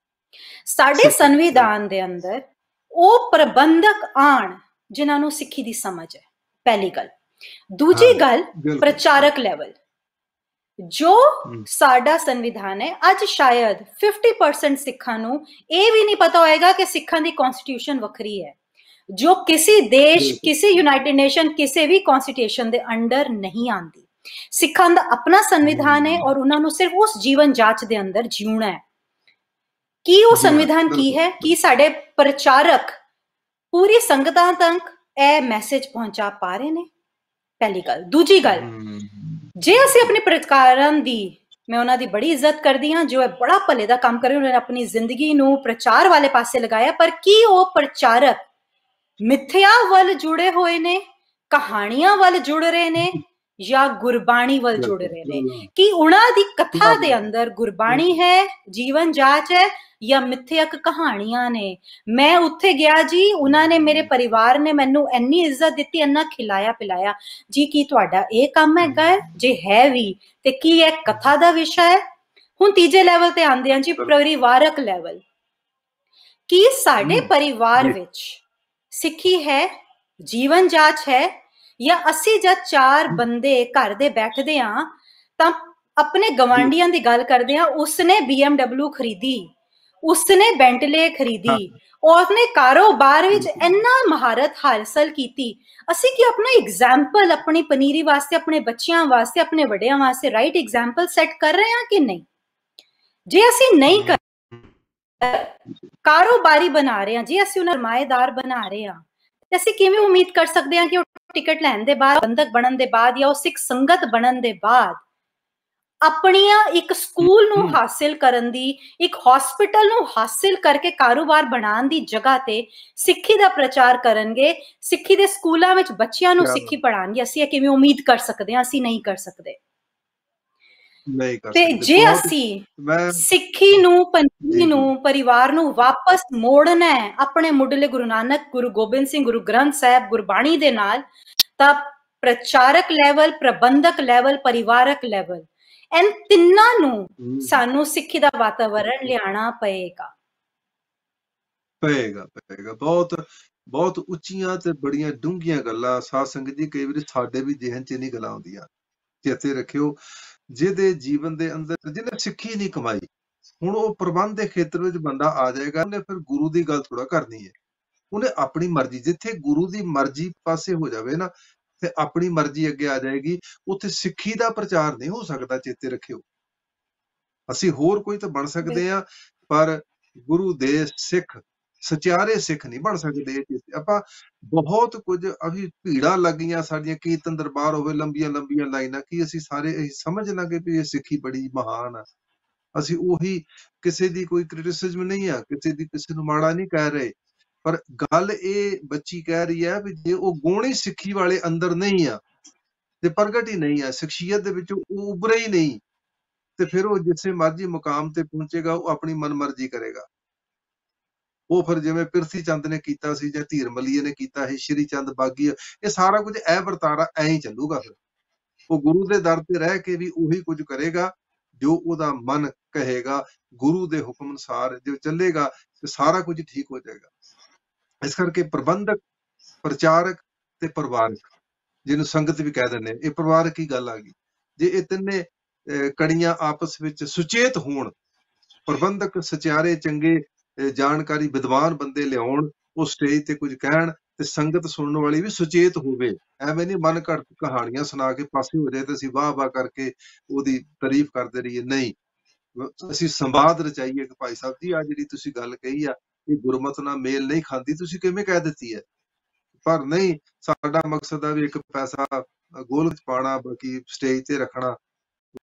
ਸਾਡੇ ਸੰਵਿਧਾਨ ਦੇ ਅੰਦਰ ਉਹ ਪ੍ਰਬੰਧਕ ਆਣ ਜਿਨ੍ਹਾਂ ਨੂੰ ਸਿੱਖੀ ਦੀ ਸਮਝ ਹੈ, ਪਹਿਲੀ ਗੱਲ। ਦੂਜੀ ਗੱਲ, ਪ੍ਰਚਾਰਕ ਲੈਵਲ। ਜੋ ਸਾਡਾ ਸੰਵਿਧਾਨ ਹੈ, ਅੱਜ ਸ਼ਾਇਦ 50% ਸਿੱਖਾਂ ਨੂੰ ਇਹ ਵੀ ਨਹੀਂ ਪਤਾ ਹੋਏਗਾ ਕਿ ਸਿੱਖਾਂ ਦੀ ਕਨਸਟੀਟਿਊਸ਼ਨ ਵੱਖਰੀ ਹੈ, ਜੋ ਕਿਸੇ ਦੇਸ਼, ਕਿਸੇ ਯੂਨਾਈਟਿਡ ਨੇਸ਼ਨ, ਕਿਸੇ ਵੀ ਕਨਸਟੀਟਿਊਸ਼ਨ ਦੇ ਅੰਡਰ ਨਹੀਂ ਆਉਂਦੀ। ਸਿੱਖਾਂ ਦਾ ਆਪਣਾ ਸੰਵਿਧਾਨ ਹੈ ਔਰ ਉਹਨਾਂ ਨੂੰ ਸਿਰਫ ਉਸ ਜੀਵਨ ਜਾਚ ਦੇ ਅੰਦਰ ਜਿਉਣਾ ਹੈ। ਕੀ ਉਹ ਸੰਵਿਧਾਨ ਕੀ ਹੈ? ਕੀ ਸਾਡੇ ਪ੍ਰਚਾਰਕ ਪੂਰੀ ਸੰਗਤਾਂ ਤੱਕ ਇਹ ਮੈਸੇਜ ਪਹੁੰਚਾ ਪਾ ਰਹੇ ਨੇ? ਪਹਿਲੀ ਗੱਲ। ਦੂਜੀ ਗੱਲ, ਜੇ ਅਸੀਂ ਆਪਣੇ ਪ੍ਰਚਾਰਕਾਂ ਦੀ, ਮੈਂ ਉਹਨਾਂ ਦੀ ਬੜੀ ਇੱਜ਼ਤ ਕਰਦੀ ਹਾਂ, ਜੋ ਬੜਾ ਭਲੇ ਦਾ ਕੰਮ ਕਰੇ, ਉਹਨਾਂ ਨੇ ਆਪਣੀ ਜ਼ਿੰਦਗੀ ਨੂੰ ਪ੍ਰਚਾਰ ਵਾਲੇ ਪਾਸੇ ਲਗਾਇਆ, ਪਰ ਕੀ ਉਹ ਪ੍ਰਚਾਰਕ ਮਿੱਥਿਆ ਵੱਲ ਜੁੜੇ ਹੋਏ ਨੇ, ਕਹਾਣੀਆਂ ਵੱਲ ਜੁੜ ਰਹੇ ਨੇ, ਜਾਂ ਗੁਰਬਾਣੀ ਵੱਲ ਜੁੜ ਰਹੇ ਨੇ? ਕਿ ਉਹਨਾਂ ਦੀ ਕਥਾ ਦੇ ਅੰਦਰ ਗੁਰਬਾਣੀ ਹੈ, ਜੀਵਨ ਜਾਚ ਹੈ, ਜਾਂ ਮਿੱਥਿਅਕ ਕਹਾਣੀਆਂ ਨੇ? ਮੈਂ ਉੱਥੇ ਗਿਆ ਜੀ, ਉਹਨਾਂ ਨੇ, ਮੇਰੇ ਪਰਿਵਾਰ ਨੇ ਮੈਨੂੰ ਇੰਨੀ ਇੱਜ਼ਤ ਦਿੱਤੀ, ਇੰਨਾ ਖਿਲਾਇਆ ਪਿਲਾਇਆ ਜੀ। ਕੀ ਤੁਹਾਡਾ ਇਹ ਕੰਮ ਹੈਗਾ ਹੈ? ਜੇ ਹੈ ਵੀ ਤੇ ਕੀ ਇਹ ਕਥਾ ਦਾ ਵਿਸ਼ਾ ਹੈ? ਹੁਣ ਤੀਜੇ ਲੈਵਲ ਤੇ ਆਉਂਦੇ ਹਾਂ ਜੀ, ਪਰਿਵਾਰਕ ਲੈਵਲ। ਕੀ ਸਾਡੇ ਪਰਿਵਾਰ ਵਿੱਚ ਸਿੱਖੀ ਹੈ, ਜੀਵਨ ਜਾਚ ਹੈ, ਜਾਂ ਅਸੀਂ ਜਦ ਚਾਰ ਬੰਦੇ ਘਰ ਦੇ ਬੈਠਦੇ ਹਾਂ ਤਾਂ ਆਪਣੇ ਗਵਾਂਢੀਆਂ ਦੀ ਗੱਲ ਕਰਦੇ ਹਾਂ, ਉਸਨੇ BMW ਖਰੀਦੀ, ਉਸਨੇ ਬੈਂਟਲੇ ਖਰੀਦੀ, ਉਸਨੇ ਕਾਰੋਬਾਰ ਵਿੱਚ ਇੰਨਾ ਮਹਾਰਤ ਹਾਸਲ ਕੀਤੀ, ਅਸੀਂ ਕੀ ਆਪਣਾ ਐਗਜ਼ਾਮਪਲ ਆਪਣੀ ਪਨੀਰੀ ਵਾਸਤੇ, ਆਪਣੇ ਬੱਚਿਆਂ ਵਾਸਤੇ, ਆਪਣੇ ਵੱਡਿਆਂ ਵਾਸਤੇ ਰਾਈਟ ਐਗਜ਼ਾਮਪਲ ਸੈੱਟ ਕਰ ਰਹੇ ਹਾਂ ਕਿ ਨਹੀਂ? ਜੇ ਅਸੀਂ ਨਹੀਂ ਕਰ, ਕਾਰੋਬਾਰੀ ਬਣਾ ਰਹੇ ਹਾਂ, ਜੇ ਅਸੀਂ ਉਹਨਾਂ ਸਰਮਾਏਦਾਰ ਬਣਾ ਰਹੇ ਹਾਂ, ਤੇ ਅਸੀਂ ਕਿਵੇਂ ਉਮੀਦ ਕਰ ਸਕਦੇ ਹਾਂ ਕਿ ਉਹ ਟਿਕਟ ਲੈਣ ਦੇ ਬਾਅਦ, ਬੰਧਕ ਬਣਨ ਦੇ ਬਾਅਦ, ਜਾਂ ਉਹ ਸਿੱਖ ਸੰਗਤ ਬਣਨ ਦੇ ਬਾਅਦ ਆਪਣੀਆਂ ਇੱਕ ਸਕੂਲ ਨੂੰ ਹਾਸਿਲ ਕਰਨ ਦੀ, ਇੱਕ ਹਸਪੀਟਲ ਨੂੰ ਹਾਸਿਲ ਕਰਕੇ ਕਾਰੋਬਾਰ ਬਣਾਉਣ ਦੀ ਜਗ੍ਹਾ ਤੇ ਸਿੱਖੀ ਦਾ ਪ੍ਰਚਾਰ ਕਰਨਗੇ, ਸਿੱਖੀ ਦੇ ਸਕੂਲਾਂ ਵਿੱਚ ਬੱਚਿਆਂ ਨੂੰ ਸਿੱਖੀ ਪੜ੍ਹਾਉਣਗੇ? ਅਸੀਂ ਇਹ ਕਿਵੇਂ ਉਮੀਦ ਕਰ ਸਕਦੇ ਹਾਂ? ਅਸੀਂ ਨਹੀਂ ਕਰ ਸਕਦੇ। ਤੇ ਜੇ ਅਸੀਂ ਸਿੱਖੀ ਨੂੰ, ਪੰਥੀ ਨੂੰ, ਪਰਿਵਾਰ ਨੂੰ ਵਾਪਸ ਮੋੜਨਾ ਹੈ ਆਪਣੇ ਮੁੱਢਲੇ ਗੁਰੂ ਨਾਨਕ, ਗੁਰੂ ਗੋਬਿੰਦ ਸਿੰਘ, ਗੁਰੂ ਗ੍ਰੰਥ ਸਾਹਿਬ, ਗੁਰਬਾਣੀ ਦੇ ਨਾਲ, ਤਾਂ ਪ੍ਰਚਾਰਕ ਲੈਵਲ, ਪ੍ਰਬੰਧਕ ਲੈਵਲ, ਪਰਿਵਾਰਕ ਲੈਵਲ, ਇਹਨਾਂ ਤਿੰਨਾਂ ਨੂੰ ਸਾਨੂੰ ਸਿੱਖੀ ਦਾ ਵਾਤਾਵਰਣ ਲਿਆਣਾ ਪਏਗਾ। ਬਹੁਤ ਉੱਚੀਆਂ ਤੇ ਬੜੀਆਂ ਡੂੰਘੀਆਂ ਗੱਲਾਂ ਸਾਧ ਸੰਗਤ ਜੀ, ਕਈ ਵਾਰੀ ਸਾਡੇ ਵੀ ਜਿਹਨ ਚ ਨਹੀਂ ਗੱਲਾਂ ਆਉਂਦੀਆਂ। ਚੇਤੇ ਰੱਖਿਓ, ਜਿਹਦੇ ਜੀਵਨ ਦੇ ਅੰਦਰ, ਜਿਹਨੇ ਸਿੱਖੀ ਨਹੀਂ ਕਮਾਈ, ਹੁਣ ਉਹ ਪ੍ਰਬੰਧ ਦੇ ਖੇਤਰ ਵਿੱਚ ਬੰਦਾ ਆ ਜਾਏਗਾ, ਉਹਨੇ ਫਿਰ ਗੁਰੂ ਦੀ ਗੱਲ ਥੋੜਾ ਕਰਨੀ ਹੈ। ਉਹਨੇ ਆਪਣੀ ਮਰਜ਼ੀ, ਜਿੱਥੇ ਗੁਰੂ ਦੀ ਮਰਜ਼ੀ ਪਾਸੇ ਹੋ ਜਾਵੇ ਨਾ, ਤੇ ਆਪਣੀ ਮਰਜ਼ੀ ਅੱਗੇ ਆ ਜਾਏਗੀ, ਉੱਥੇ ਸਿੱਖੀ ਦਾ ਪ੍ਰਚਾਰ ਨਹੀਂ ਹੋ ਸਕਦਾ। ਚੇਤੇ ਰੱਖਿਓ, ਅਸੀਂ ਹੋਰ ਕੋਈ ਤਾਂ ਬਣ ਸਕਦੇ ਹਾਂ, ਪਰ ਗੁਰੂ ਦੇ ਸਿੱਖ, ਸਚਿਆਰੇ ਸਿੱਖ ਨਹੀਂ ਬਣ ਸਕਦੇ। ਆਪਾਂ ਬਹੁਤ ਕੁਝ, ਅਸੀਂ ਭੀੜਾਂ ਲੱਗੀਆਂ ਸਾਡੀਆਂ, ਕੀਰਤਨ ਦਰਬਾਰ ਹੋਵੇ, ਲੰਬੀਆਂ ਲੰਬੀਆਂ ਲਾਈਨਾਂ, ਕੀ ਅਸੀਂ ਸਾਰੇ ਸਮਝ ਲਾਂਗੇ ਵੀ ਇਹ ਸਿੱਖੀ ਬੜੀ ਮਹਾਨ ਆ? ਅਸੀਂ ਉਹੀ, ਕਿਸੇ ਦੀ ਕੋਈ ਕ੍ਰਿਟਿਸਿਜ਼ਮ ਨਹੀਂ ਆ, ਕਿਸੇ ਨੂੰ ਮਾੜਾ ਨਹੀਂ ਕਹਿ ਰਹੇ, ਪਰ ਗੱਲ ਇਹ ਬੱਚੀ ਕਹਿ ਰਹੀ ਹੈ ਵੀ ਜੇ ਉਹ ਗੁਣੀ ਸਿੱਖੀ ਵਾਲੇ ਅੰਦਰ ਨਹੀਂ ਆ, ਤੇ ਪ੍ਰਗਟ ਹੀ ਨਹੀਂ ਆ, ਸ਼ਖਸੀਅਤ ਦੇ ਵਿੱਚ ਉਹ ਉਭਰੇ ਹੀ ਨਹੀਂ, ਤੇ ਫਿਰ ਉਹ ਜਿਸੇ ਮਰਜ਼ੀ ਮੁਕਾਮ ਤੇ ਪਹੁੰਚੇਗਾ, ਉਹ ਆਪਣੀ ਮਨਮਰਜ਼ੀ ਕਰੇਗਾ। ਉਹ ਫਿਰ ਜਿਵੇਂ ਪਿਰਥੀ ਚੰਦ ਨੇ ਕੀਤਾ ਸੀ, ਜਾਂ ਧੀਰ ਮਲੀਏ ਨੇ ਕੀਤਾ ਸੀ, ਸ਼੍ਰੀ ਚੰਦ ਬਾਗੀ, ਇਹ ਸਾਰਾ ਕੁਝ ਇਹ ਵਰਤਾਰਾ ਐਂ ਹੀ ਚੱਲੂਗਾ। ਫਿਰ ਉਹ ਗੁਰੂ ਦੇ ਦਰ ਤੇ ਰਹਿ ਕੇ ਵੀ ਉਹੀ ਕੁਝ ਕਰੇਗਾ ਜੋ ਉਹਦਾ ਮਨ ਕਹੇਗਾ। ਗੁਰੂ ਦੇ ਹੁਕਮ ਅਨੁਸਾਰ ਜੋ ਚੱਲੇਗਾ ਤੇ ਸਾਰਾ ਕੁਝ ਠੀਕ ਹੋ ਜਾਏਗਾ। ਇਸ ਕਰਕੇ ਪ੍ਰਬੰਧਕ, ਪ੍ਰਚਾਰਕ ਤੇ ਪਰਿਵਾਰਕ, ਜਿਹਨੂੰ ਸੰਗਤ ਵੀ ਕਹਿ ਦਿੰਦੇ, ਇਹ ਪਰਿਵਾਰਕ ਹੀ ਗੱਲ ਆ ਗਈ। ਜੇ ਇਹ ਤਿੰਨੇ ਕੜੀਆਂ ਆਪਸ ਵਿੱਚ ਸੁਚੇਤ ਹੋਣ, ਪ੍ਰਬੰਧਕ ਸਚਿਆਰੇ ਚੰਗੇ ਜਾਣਕਾਰੀ ਵਿਦਵਾਨ ਬੰਦੇ ਲਿਆਉਣ, ਉਹ ਸਟੇਜ ਤੇ ਕੁਝ ਕਹਿਣ ਤੇ ਸੰਗਤ ਸੁਣਨ ਵਾਲੀ ਵੀ ਸੁਚੇਤ ਹੋਵੇ। ਐਵੇਂ ਨਹੀਂ ਮਨ ਘੜਤ ਕਹਾਣੀਆਂ ਸੁਣਾ ਕੇ ਪਾਸੇ ਹੋ ਜਾਏ ਤੇ ਅਸੀਂ ਵਾਹ ਵਾਹ ਕਰਕੇ ਉਹਦੀ ਤਾਰੀਫ ਕਰਦੇ ਰਹੀਏ। ਨਹੀਂ, ਅਸੀਂ ਸੰਵਾਦ ਰਚਾਈਏ ਕਿ ਭਾਈ ਸਾਹਿਬ ਜੀ ਆ ਜਿਹੜੀ ਤੁਸੀਂ ਗੱਲ ਕਹੀ ਆ ਇਹ ਗੁਰਮਤ ਨਾਲ ਮੇਲ ਨਹੀਂ ਖਾਂਦੀ, ਤੁਸੀਂ ਕਿਵੇਂ ਕਹਿ ਦਿੱਤੀ ਹੈ। ਪਰ ਨਹੀਂ, ਸਾਡਾ ਮਕਸਦ ਆ ਵੀ ਇੱਕ ਪੈਸਾ ਗੋਲਕ ਚ ਪਾਉਣਾ, ਬਾਕੀ ਸਟੇਜ ਤੇ ਰੱਖਣਾ,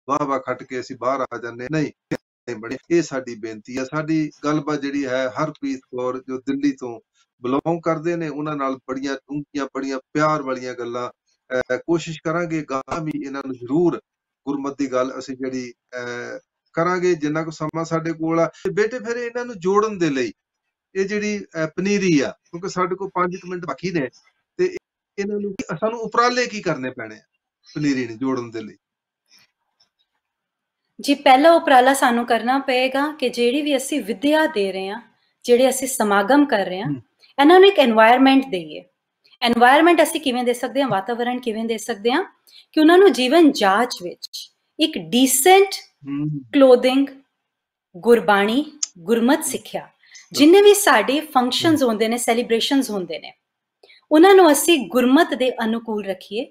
ਵਾਹ ਵਾਹ ਖੱਟ ਕੇ ਅਸੀਂ ਬਾਹਰ ਆ ਜਾਂਦੇ। ਨਹੀਂ ਬਣੇ, ਇਹ ਸਾਡੀ ਬੇਨਤੀ ਹੈ। ਸਾਡੀ ਗੱਲਬਾਤ ਜਿਹੜੀ ਹੈ ਹਰਪ੍ਰੀਤ ਕੌਰ ਜੋ ਦਿੱਲੀ ਤੋਂ ਬਿਲੋਂਗ ਕਰਦੇ ਨੇ, ਉਹਨਾਂ ਨਾਲ ਬੜੀਆਂ ਡੂੰਘੀਆਂ ਬੜੀਆਂ ਪਿਆਰ ਵਾਲੀਆਂ ਗੱਲਾਂ ਕੋਸ਼ਿਸ਼ ਕਰਾਂਗੇ ਗਾਂ ਵੀ ਇਹਨਾਂ ਨੂੰ ਜ਼ਰੂਰ ਗੁਰਮਤ ਦੀ ਗੱਲ ਅਸੀਂ ਜਿਹੜੀ ਕਰਾਂਗੇ ਜਿੰਨਾ ਕੁ ਸਮਾਂ ਸਾਡੇ ਕੋਲ ਆ। ਬੇਟੇ ਫਿਰ ਇਹਨਾਂ ਨੂੰ ਜੋੜਨ ਦੇ ਲਈ ਇਹ ਜਿਹੜੀ ਪਨੀਰੀ ਆ, ਕਿਉਂਕਿ ਸਾਡੇ ਕੋਲ 5 ਮਿੰਟ ਬਾਕੀ ਨੇ, ਤੇ ਇਹਨਾਂ ਨੂੰ ਸਾਨੂੰ ਉਪਰਾਲੇ ਕੀ ਕਰਨੇ ਪੈਣੇ ਆ ਪਨੀਰੀ ਨੂੰ ਜੋੜਨ ਦੇ ਲਈ? ਜੀ ਪਹਿਲਾ ਉਪਰਾਲਾ ਸਾਨੂੰ ਕਰਨਾ ਪਏਗਾ ਕਿ ਜਿਹੜੀ ਵੀ ਅਸੀਂ ਵਿਦਿਆ ਦੇ ਰਹੇ ਹਾਂ, ਜਿਹੜੇ ਅਸੀਂ ਸਮਾਗਮ ਕਰ ਰਹੇ ਹਾਂ, ਇਹਨਾਂ ਨੂੰ ਇੱਕ এনवायरमेंट ਦੇਈਏ। এনवायरमेंट ਅਸੀਂ ਕਿਵੇਂ ਦੇ ਸਕਦੇ ਹਾਂ, ਵਾਤਾਵਰਣ ਕਿਵੇਂ ਦੇ ਸਕਦੇ ਹਾਂ ਕਿ ਉਹਨਾਂ ਨੂੰ ਜੀਵਨ ਜਾਂਚ ਵਿੱਚ ਇੱਕ ਡੀਸੈਂਟ ਕਲੋਥਿੰਗ, ਗੁਰਬਾਣੀ, ਗੁਰਮਤ ਸਿੱਖਿਆ, ਜਿੰਨੇ ਵੀ ਸਾਡੇ ਫੰਕਸ਼ਨਸ ਹੁੰਦੇ ਨੇ, ਸੈਲੀਬ੍ਰੇਸ਼ਨਸ ਹੁੰਦੇ ਨੇ, ਉਹਨਾਂ ਨੂੰ ਅਸੀਂ ਗੁਰਮਤ ਦੇ ਅਨੁਕੂਲ ਰੱਖੀਏ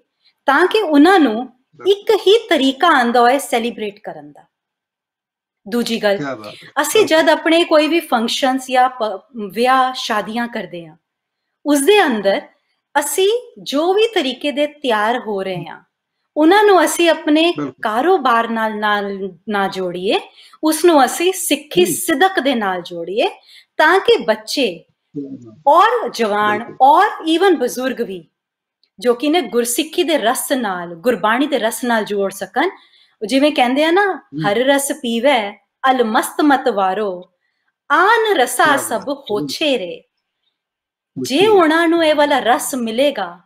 ਤਾਂ ਕਿ ਉਹਨਾਂ ਨੂੰ ਇੱਕ ਹੀ ਤਰੀਕਾ ਆਂਦਾ ਹੋਏ ਸੈਲੀਬ੍ਰੇਟ ਕਰਨ ਦਾ। ਦੂਜੀ ਗੱਲ, ਅਸੀਂ ਜਦ ਆਪਣੇ ਕੋਈ ਵੀ ਫੰਕਸ਼ਨਸ ਜਾਂ ਵਿਆਹ ਸ਼ਾਦੀਆਂ ਕਰਦੇ ਹਾਂ, ਉਸਦੇ ਅੰਦਰ ਅਸੀਂ ਜੋ ਵੀ ਤਰੀਕੇ ਦੇ ਤਿਆਰ ਹੋ ਰਹੇ ਹਾਂ, ਉਹਨਾਂ ਨੂੰ ਅਸੀਂ ਆਪਣੇ ਕਾਰੋਬਾਰ ਨਾਲ ਨਾ ਜੋੜੀਏ, ਉਸਨੂੰ ਅਸੀਂ ਸਿੱਖੀ ਸਿਦਕ ਦੇ ਨਾਲ ਜੋੜੀਏ ਤਾਂ ਕਿ ਬੱਚੇ ਔਰ ਜਵਾਨ ਔਰ ਈਵਨ ਬਜ਼ੁਰਗ ਵੀ ਜੋ ਕਿ ਨੇ ਗੁਰਸਿੱਖੀ ਦੇ ਰਸ ਨਾਲ, ਗੁਰਬਾਣੀ ਦੇ ਰਸ ਨਾਲ ਜੋੜ ਸਕਣ। ਜਿਵੇਂ ਕਹਿੰਦੇ ਆ ਨਾ, ਹਰ ਰਸ ਪੀਵੇ ਅਲ ਮਸਤ ਮਤ ਵਾਰੋ, ਆਨ ਰਸਾ ਸਭ ਹੋਛੇ ਰੇ। ਜੇ ਉਹਨਾਂ ਨੂੰ ਇਹ ਵਾਲਾ ਰਸ ਮਿਲੇਗਾ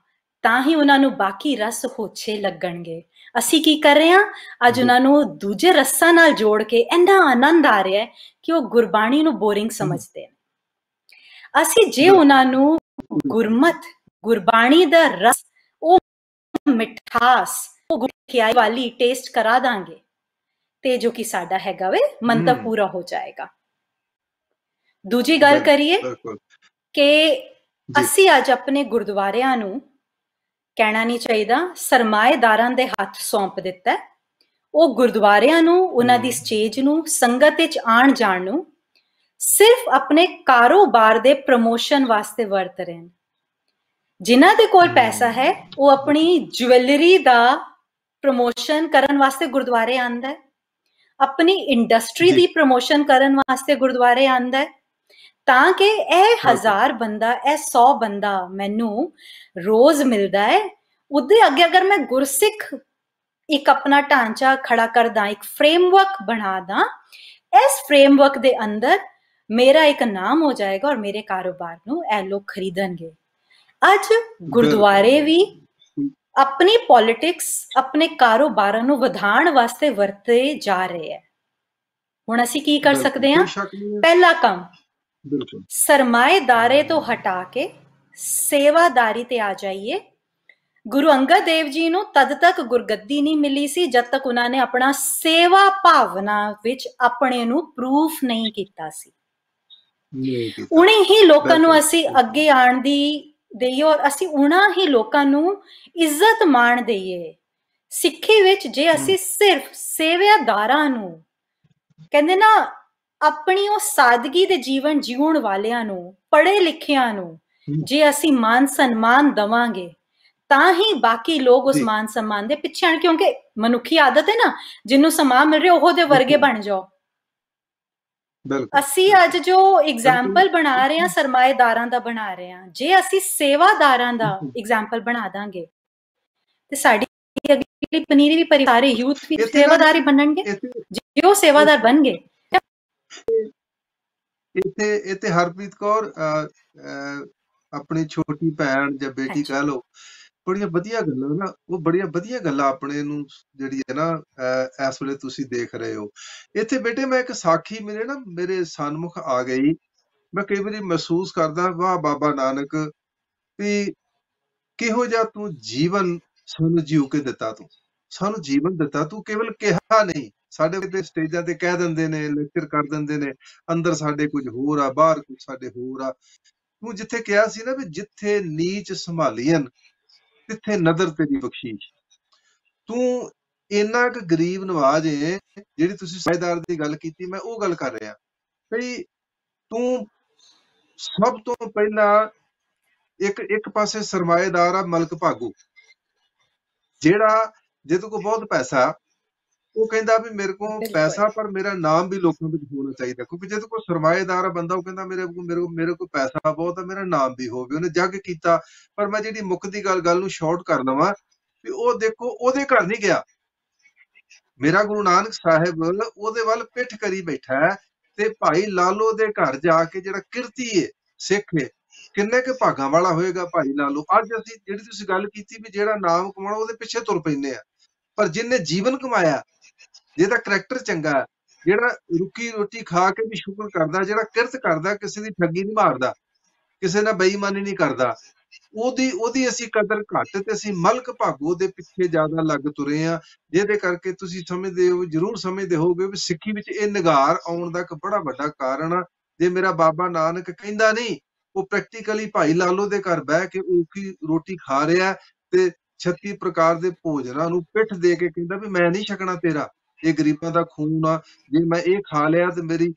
ਤਾਂ ਹੀ ਉਹਨਾਂ ਨੂੰ ਬਾਕੀ ਰਸ ਹੋਛੇ ਲੱਗਣਗੇ। ਅਸੀਂ ਕੀ ਕਰ ਰਹੇ ਹਾਂ ਅੱਜ, ਉਹਨਾਂ ਨੂੰ ਦੂਜੇ ਰਸਾਂ ਨਾਲ ਜੋੜ ਕੇ ਇੰਨਾ ਆਨੰਦ ਆ ਰਿਹਾ ਹੈ ਕਿ ਉਹ ਗੁਰਬਾਣੀ ਨੂੰ ਬੋਰਿੰਗ ਸਮਝਦੇ ਨੇ। ਅਸੀਂ ਜੇ ਉਹਨਾਂ ਨੂੰ ਗੁਰਮਤ, ਗੁਰਬਾਣੀ ਦਾ ਰਸ, ਉਹ ਮਿਠਾਸ, ਉਹ ਗੁਰਖਿਆਈ ਵਾਲੀ ਟੇਸਟ ਕਰਾ ਦਾਂਗੇ ਤੇ ਜੋ ਕਿ ਸਾਡਾ ਹੈਗਾ ਵੇ ਮੰਤਵ ਪੂਰਾ ਹੋ ਜਾਏਗਾ। ਦੂਜੀ ਗੱਲ ਕਰੀਏ ਕਿ ਅਸੀਂ ਅੱਜ ਆਪਣੇ ਗੁਰਦੁਆਰਿਆਂ ਨੂੰ ਕਹਿਣਾ ਨਹੀਂ ਚਾਹੀਦਾ ਸਰਮਾਏਦਾਰਾਂ ਦੇ ਹੱਥ ਸੌਂਪ ਦਿੱਤਾ। ਉਹ ਗੁਰਦੁਆਰਿਆਂ ਨੂੰ, ਉਹਨਾਂ ਦੀ ਸਟੇਜ ਨੂੰ, ਸੰਗਤ ਵਿੱਚ ਆਣ ਜਾਣ ਨੂੰ ਸਿਰਫ ਆਪਣੇ ਕਾਰੋਬਾਰ ਦੇ ਪ੍ਰਮੋਸ਼ਨ ਵਾਸਤੇ ਵਰਤ ਰਹੇ ਨੇ। ਜਿਨ੍ਹਾਂ ਦੇ ਕੋਲ ਪੈਸਾ ਹੈ ਉਹ ਆਪਣੀ ਜੁਐਲਰੀ ਦਾ ਪ੍ਰਮੋਸ਼ਨ ਕਰਨ ਵਾਸਤੇ ਗੁਰਦੁਆਰੇ ਆਂਦਾ ਹੈ, ਆਪਣੀ ਇੰਡਸਟਰੀ ਦੀ ਪ੍ਰਮੋਸ਼ਨ ਕਰਨ ਵਾਸਤੇ ਗੁਰਦੁਆਰੇ ਆਂਦਾ ਹੈ, ਤਾਂ ਕਿ ਇਹ 1000 ਬੰਦਾ, ਇਹ 100 ਬੰਦਾ ਮੈਨੂੰ ਰੋਜ਼ ਮਿਲਦਾ ਹੈ, ਉਹਦੇ ਅੱਗੇ ਅਗਰ ਮੈਂ ਗੁਰਸਿੱਖ ਇੱਕ ਆਪਣਾ ਢਾਂਚਾ ਖੜਾ ਕਰਦਾ, ਇੱਕ ਫਰੇਮਵਰਕ ਬਣਾ ਦਾਂ, ਇਸ ਫਰੇਮਵਰਕ ਦੇ ਅੰਦਰ ਮੇਰਾ ਇੱਕ ਨਾਮ ਹੋ ਜਾਏਗਾ ਔਰ ਮੇਰੇ ਕਾਰੋਬਾਰ ਨੂੰ ਇਹ ਲੋਕ ਖਰੀਦਣਗੇ। ਅੱਜ ਗੁਰਦੁਆਰੇ ਵੀ ਆਪਣੀ ਪੋਲਿਟਿਕਸ, ਆਪਣੇ ਕਾਰੋਬਾਰਾਂ ਨੂੰ ਵਧਾਉਣ ਵਾਸਤੇ ਵਰਤੇ ਜਾ ਰਹੇ ਹੈ। ਹੁਣ ਅਸੀਂ ਕੀ ਕਰ ਸਕਦੇ ਹਾਂ? ਪਹਿਲਾ ਕੰਮ, ਸਰਮਾਏਦਾਰੇ ਤੋਂ ਹਟਾ ਕੇ ਸੇਵਾਦਾਰੀ ਤੇ ਆ ਜਾਈਏ। ਗੁਰੂ ਅੰਗਦ ਦੇਵ ਜੀ ਨੂੰ ਤਦ ਤੱਕ ਗੁਰਗੱਦੀ ਨਹੀਂ ਮਿਲੀ ਸੀ ਜਦ ਤੱਕ ਉਹਨਾਂ ਨੇ ਆਪਣਾ ਸੇਵਾ ਭਾਵਨਾ ਵਿੱਚ ਆਪਣੇ ਨੂੰ ਪ੍ਰੂਫ ਨਹੀਂ ਕੀਤਾ ਸੀ। ਉਨੇ ਹੀ ਲੋਕਾਂ ਨੂੰ ਅਸੀਂ ਅੱਗੇ ਆਉਣ ਦੀ ਦੇਈਏ ਔਰ ਅਸੀਂ ਉਹਨਾਂ ਹੀ ਲੋਕਾਂ ਨੂੰ ਇੱਜ਼ਤ ਮਾਣ ਦੇਈਏ। ਸਿੱਖੀ ਵਿੱਚ ਜੇ ਅਸੀਂ ਸਿਰਫ ਸੇਵਾਦਾਰਾਂ ਨੂੰ, ਕਹਿੰਦੇ ਨਾ, ਆਪਣੀ ਉਹ ਸਾਦਗੀ ਦੇ ਜੀਵਨ ਜਿਉਣ ਵਾਲਿਆਂ ਨੂੰ, ਪੜ੍ਹੇ ਲਿਖਿਆਂ ਨੂੰ ਜੇ ਅਸੀਂ ਮਾਨ ਸਨਮਾਨ ਦਵਾਂਗੇ ਤਾਂ ਹੀ ਬਾਕੀ ਲੋਕ ਉਸ ਮਾਨ ਸਨਮਾਨ ਦੇ ਪਿੱਛੇ ਆਣ। ਕਿਉਂਕਿ ਮਨੁੱਖੀ ਆਦਤ ਹੈ ਨਾ, ਜਿਹਨੂੰ ਸਮਾਨ ਮਿਲ ਰਿਹਾ ਉਹਦੇ ਵਰਗੇ ਬਣ ਜਾਓ। ਅਸੀਂ ਅੱਜ ਜੋ ਐਗਜ਼ਾਮਪਲ ਬਣਾ ਰਹੇ ਹਾਂ ਸਰਮਾਏਦਾਰਾਂ ਦਾ ਬਣਾ ਰਹੇ ਹਾਂ, ਜੇ ਅਸੀਂ ਸੇਵਾਦਾਰਾਂ ਦਾ ਐਗਜ਼ਾਮਪਲ ਬਣਾ ਦਾਂਗੇ ਤੇ ਸਾਡੀ ਅਗਲੀ ਪਨੀਰੀ ਵੀ ਪਰਿਵਾਰੇ ਯੂਥ ਵੀ ਸੇਵਾਦਾਰੀ ਬਣਨਗੇ। ਜੇ ਉਹ ਸੇਵਾਦਾਰ ਬਣ ਗਏ। ਇੱਥੇ ਹਰਪ੍ਰੀਤ ਕੌਰ ਆਪਣੀ ਛੋਟੀ ਭੈਣ ਜਾਂ ਬੇਟੀ ਕਹਿ ਲਓ, ਬੜੀਆਂ ਵਧੀਆ ਗੱਲਾਂ ਨਾ, ਉਹ ਬੜੀਆਂ ਵਧੀਆ ਗੱਲਾਂ ਆਪਣੇ ਨੂੰ ਜਿਹੜੀ ਹੈ ਨਾ ਇਸ ਵੇਲੇ ਤੁਸੀਂ ਦੇਖ ਰਹੇ ਹੋ। ਇੱਥੇ ਬੇਟੇ ਮੈਂ ਇੱਕ ਸਾਖੀ ਮੇਰੇ ਸਨਮੁਖ ਆ ਗਈ। ਮੈਂ ਕਈ ਵਾਰੀ ਮਹਿਸੂਸ ਕਰਦਾ, ਵਾਹ ਬਾਬਾ ਨਾਨਕ, ਵੀ ਕਿਹੋ ਜਿਹਾ ਤੂੰ ਜੀਵਨ ਸਾਨੂੰ ਜੀਉ ਕੇ ਦਿੱਤਾ। ਤੂੰ ਸਾਨੂੰ ਜੀਵਨ ਦਿੱਤਾ, ਤੂੰ ਕੇਵਲ ਕਿਹਾ ਨਹੀਂ, ਸਾਡੇ ਤੇ ਸਟੇਜਾਂ ਤੇ ਕਹਿ ਦਿੰਦੇ ਨੇ, ਲੈਕਚਰ ਕਰ ਦਿੰਦੇ ਨੇ, ਅੰਦਰ ਸਾਡੇ ਕੁਝ ਹੋਰ ਆ, ਬਾਹਰ ਕੁਝ ਸਾਡੇ ਹੋਰ ਆ। ਤੂੰ ਜਿੱਥੇ ਕਿਹਾ ਸੀ ਨਾ ਵੀ ਜਿੱਥੇ ਨੀਚ ਸੰਭਾਲੀਆਂ ਤਿੱਥੇ ਨਦਰ ਤੇਰੀ ਬਖਸ਼ੀਸ਼, ਤੂੰ ਇੰਨਾ ਕੁ ਗਰੀਬ ਨਵਾਜ ਏ। ਜਿਹੜੀ ਤੁਸੀਂ ਸਰਮਾਏਦਾਰ ਦੀ ਗੱਲ ਕੀਤੀ, ਮੈਂ ਉਹ ਗੱਲ ਕਰ ਰਿਹਾ ਭਈ ਤੂੰ ਸਭ ਤੋਂ ਪਹਿਲਾਂ ਇੱਕ ਪਾਸੇ ਸਰਮਾਏਦਾਰ ਆ ਮਲਕ ਭਾਗੂ, ਜਿਹੜਾ ਜਿਹਦੇ ਕੋਲ ਬਹੁਤ ਪੈਸਾ, ਉਹ ਕਹਿੰਦਾ ਵੀ ਮੇਰੇ ਕੋਲ ਪੈਸਾ ਪਰ ਮੇਰਾ ਨਾਮ ਵੀ ਲੋਕਾਂ ਵਿੱਚ ਹੋਣਾ ਚਾਹੀਦਾ। ਕਿਉਂਕਿ ਜਿਹਦੇ ਕੋਲ ਸਰਮਾਏਦਾਰ ਆ ਬੰਦਾ, ਉਹ ਕਹਿੰਦਾ ਮੇਰੇ ਕੋਲ ਪੈਸਾ ਬਹੁਤ ਆ, ਮੇਰਾ ਨਾਮ ਵੀ ਹੋਵੇ। ਉਹਨੇ ਜੱਗ ਕੀਤਾ। ਪਰ ਮੈਂ ਜਿਹੜੀ ਮੁੱਕਦੀ ਗੱਲ ਨੂੰ ਸ਼ਾਰਟ ਕਰ ਲਵਾਂ ਵੀ ਉਹ ਦੇਖੋ ਉਹਦੇ ਘਰ ਨਹੀਂ ਗਿਆ। ਮੇਰਾ ਗੁਰੂ ਨਾਨਕ ਸਾਹਿਬ ਉਹਦੇ ਵੱਲ ਪਿੱਠ ਕਰੀ ਬੈਠਾ ਹੈ ਤੇ ਭਾਈ ਲਾਲੋ ਦੇ ਘਰ ਜਾ ਕੇ ਜਿਹੜਾ ਕਿਰਤੀ ਏ ਸਿੱਖ ਏ, ਕਿੰਨੇ ਕੁ ਭਾਗਾਂ ਵਾਲਾ ਹੋਏਗਾ ਭਾਈ ਲਾਲੋ। ਅੱਜ ਅਸੀਂ ਜਿਹੜੀ ਤੁਸੀਂ ਗੱਲ ਕੀਤੀ ਵੀ ਜਿਹੜਾ ਨਾਮ ਕਮਾਉਣਾ ਉਹਦੇ ਪਿੱਛੇ ਤੁਰ ਪੈਂਦੇ ਆ, ਪਰ ਜਿਹਨੇ ਜੀਵਨ ਕਮਾਇਆ, ਜਿਹਦਾ ਕਰੈਕਟਰ ਚੰਗਾ, ਜਿਹੜਾ ਰੁੱਕੀ ਰੋਟੀ ਖਾ ਕੇ ਵੀ ਸ਼ੁਕਰ ਕਰਦਾ, ਜਿਹੜਾ ਕਿਰਤ ਕਰਦਾ, ਕਿਸੇ ਦੀ ਠੱਗੀ ਨਹੀਂ ਮਾਰਦਾ, ਕਿਸੇ ਨਾਲ ਬੇਈਮਾਨੀ ਨਹੀਂ ਕਰਦਾ, ਉਹਦੀ ਅਸੀਂ ਕਦਰ ਘੱਟ ਤੇ ਅਸੀਂ ਮਲਕ ਭਾਗੋ ਦੇ ਪਿੱਛੇ ਜ਼ਿਆਦਾ ਲੱਗ ਤੁਰੇ ਆ। ਜਿਹਦੇ ਕਰਕੇ ਤੁਸੀਂ ਸਮਝਦੇ ਹੋ, ਜ਼ਰੂਰ ਸਮਝਦੇ ਹੋਗੇ ਵੀ ਸਿੱਖੀ ਵਿੱਚ ਇਹ ਨਿਗਾਰ ਆਉਣ ਦਾ ਇੱਕ ਬੜਾ ਵੱਡਾ ਕਾਰਨ ਆ। ਜੇ ਮੇਰਾ ਬਾਬਾ ਨਾਨਕ ਕਹਿੰਦਾ ਨਹੀਂ, ਉਹ ਪ੍ਰੈਕਟੀਕਲੀ ਭਾਈ ਲਾਲੋ ਦੇ ਘਰ ਬਹਿ ਕੇ ਔਖੀ ਰੋਟੀ ਖਾ ਰਿਹਾ ਤੇ 36 ਪ੍ਰਕਾਰ ਦੇ ਭੋਜਨਾਂ ਨੂੰ ਪਿੱਠ ਦੇ ਕੇ ਕਹਿੰਦਾ ਵੀ ਮੈਂ ਨਹੀਂ ਛਕਣਾ ਤੇਰਾ, ਇਹ ਗਰੀਬਾਂ ਦਾ ਖੂਨ ਆ, ਜੇ ਮੈਂ ਇਹ ਖਾ ਲਿਆ ਤੇ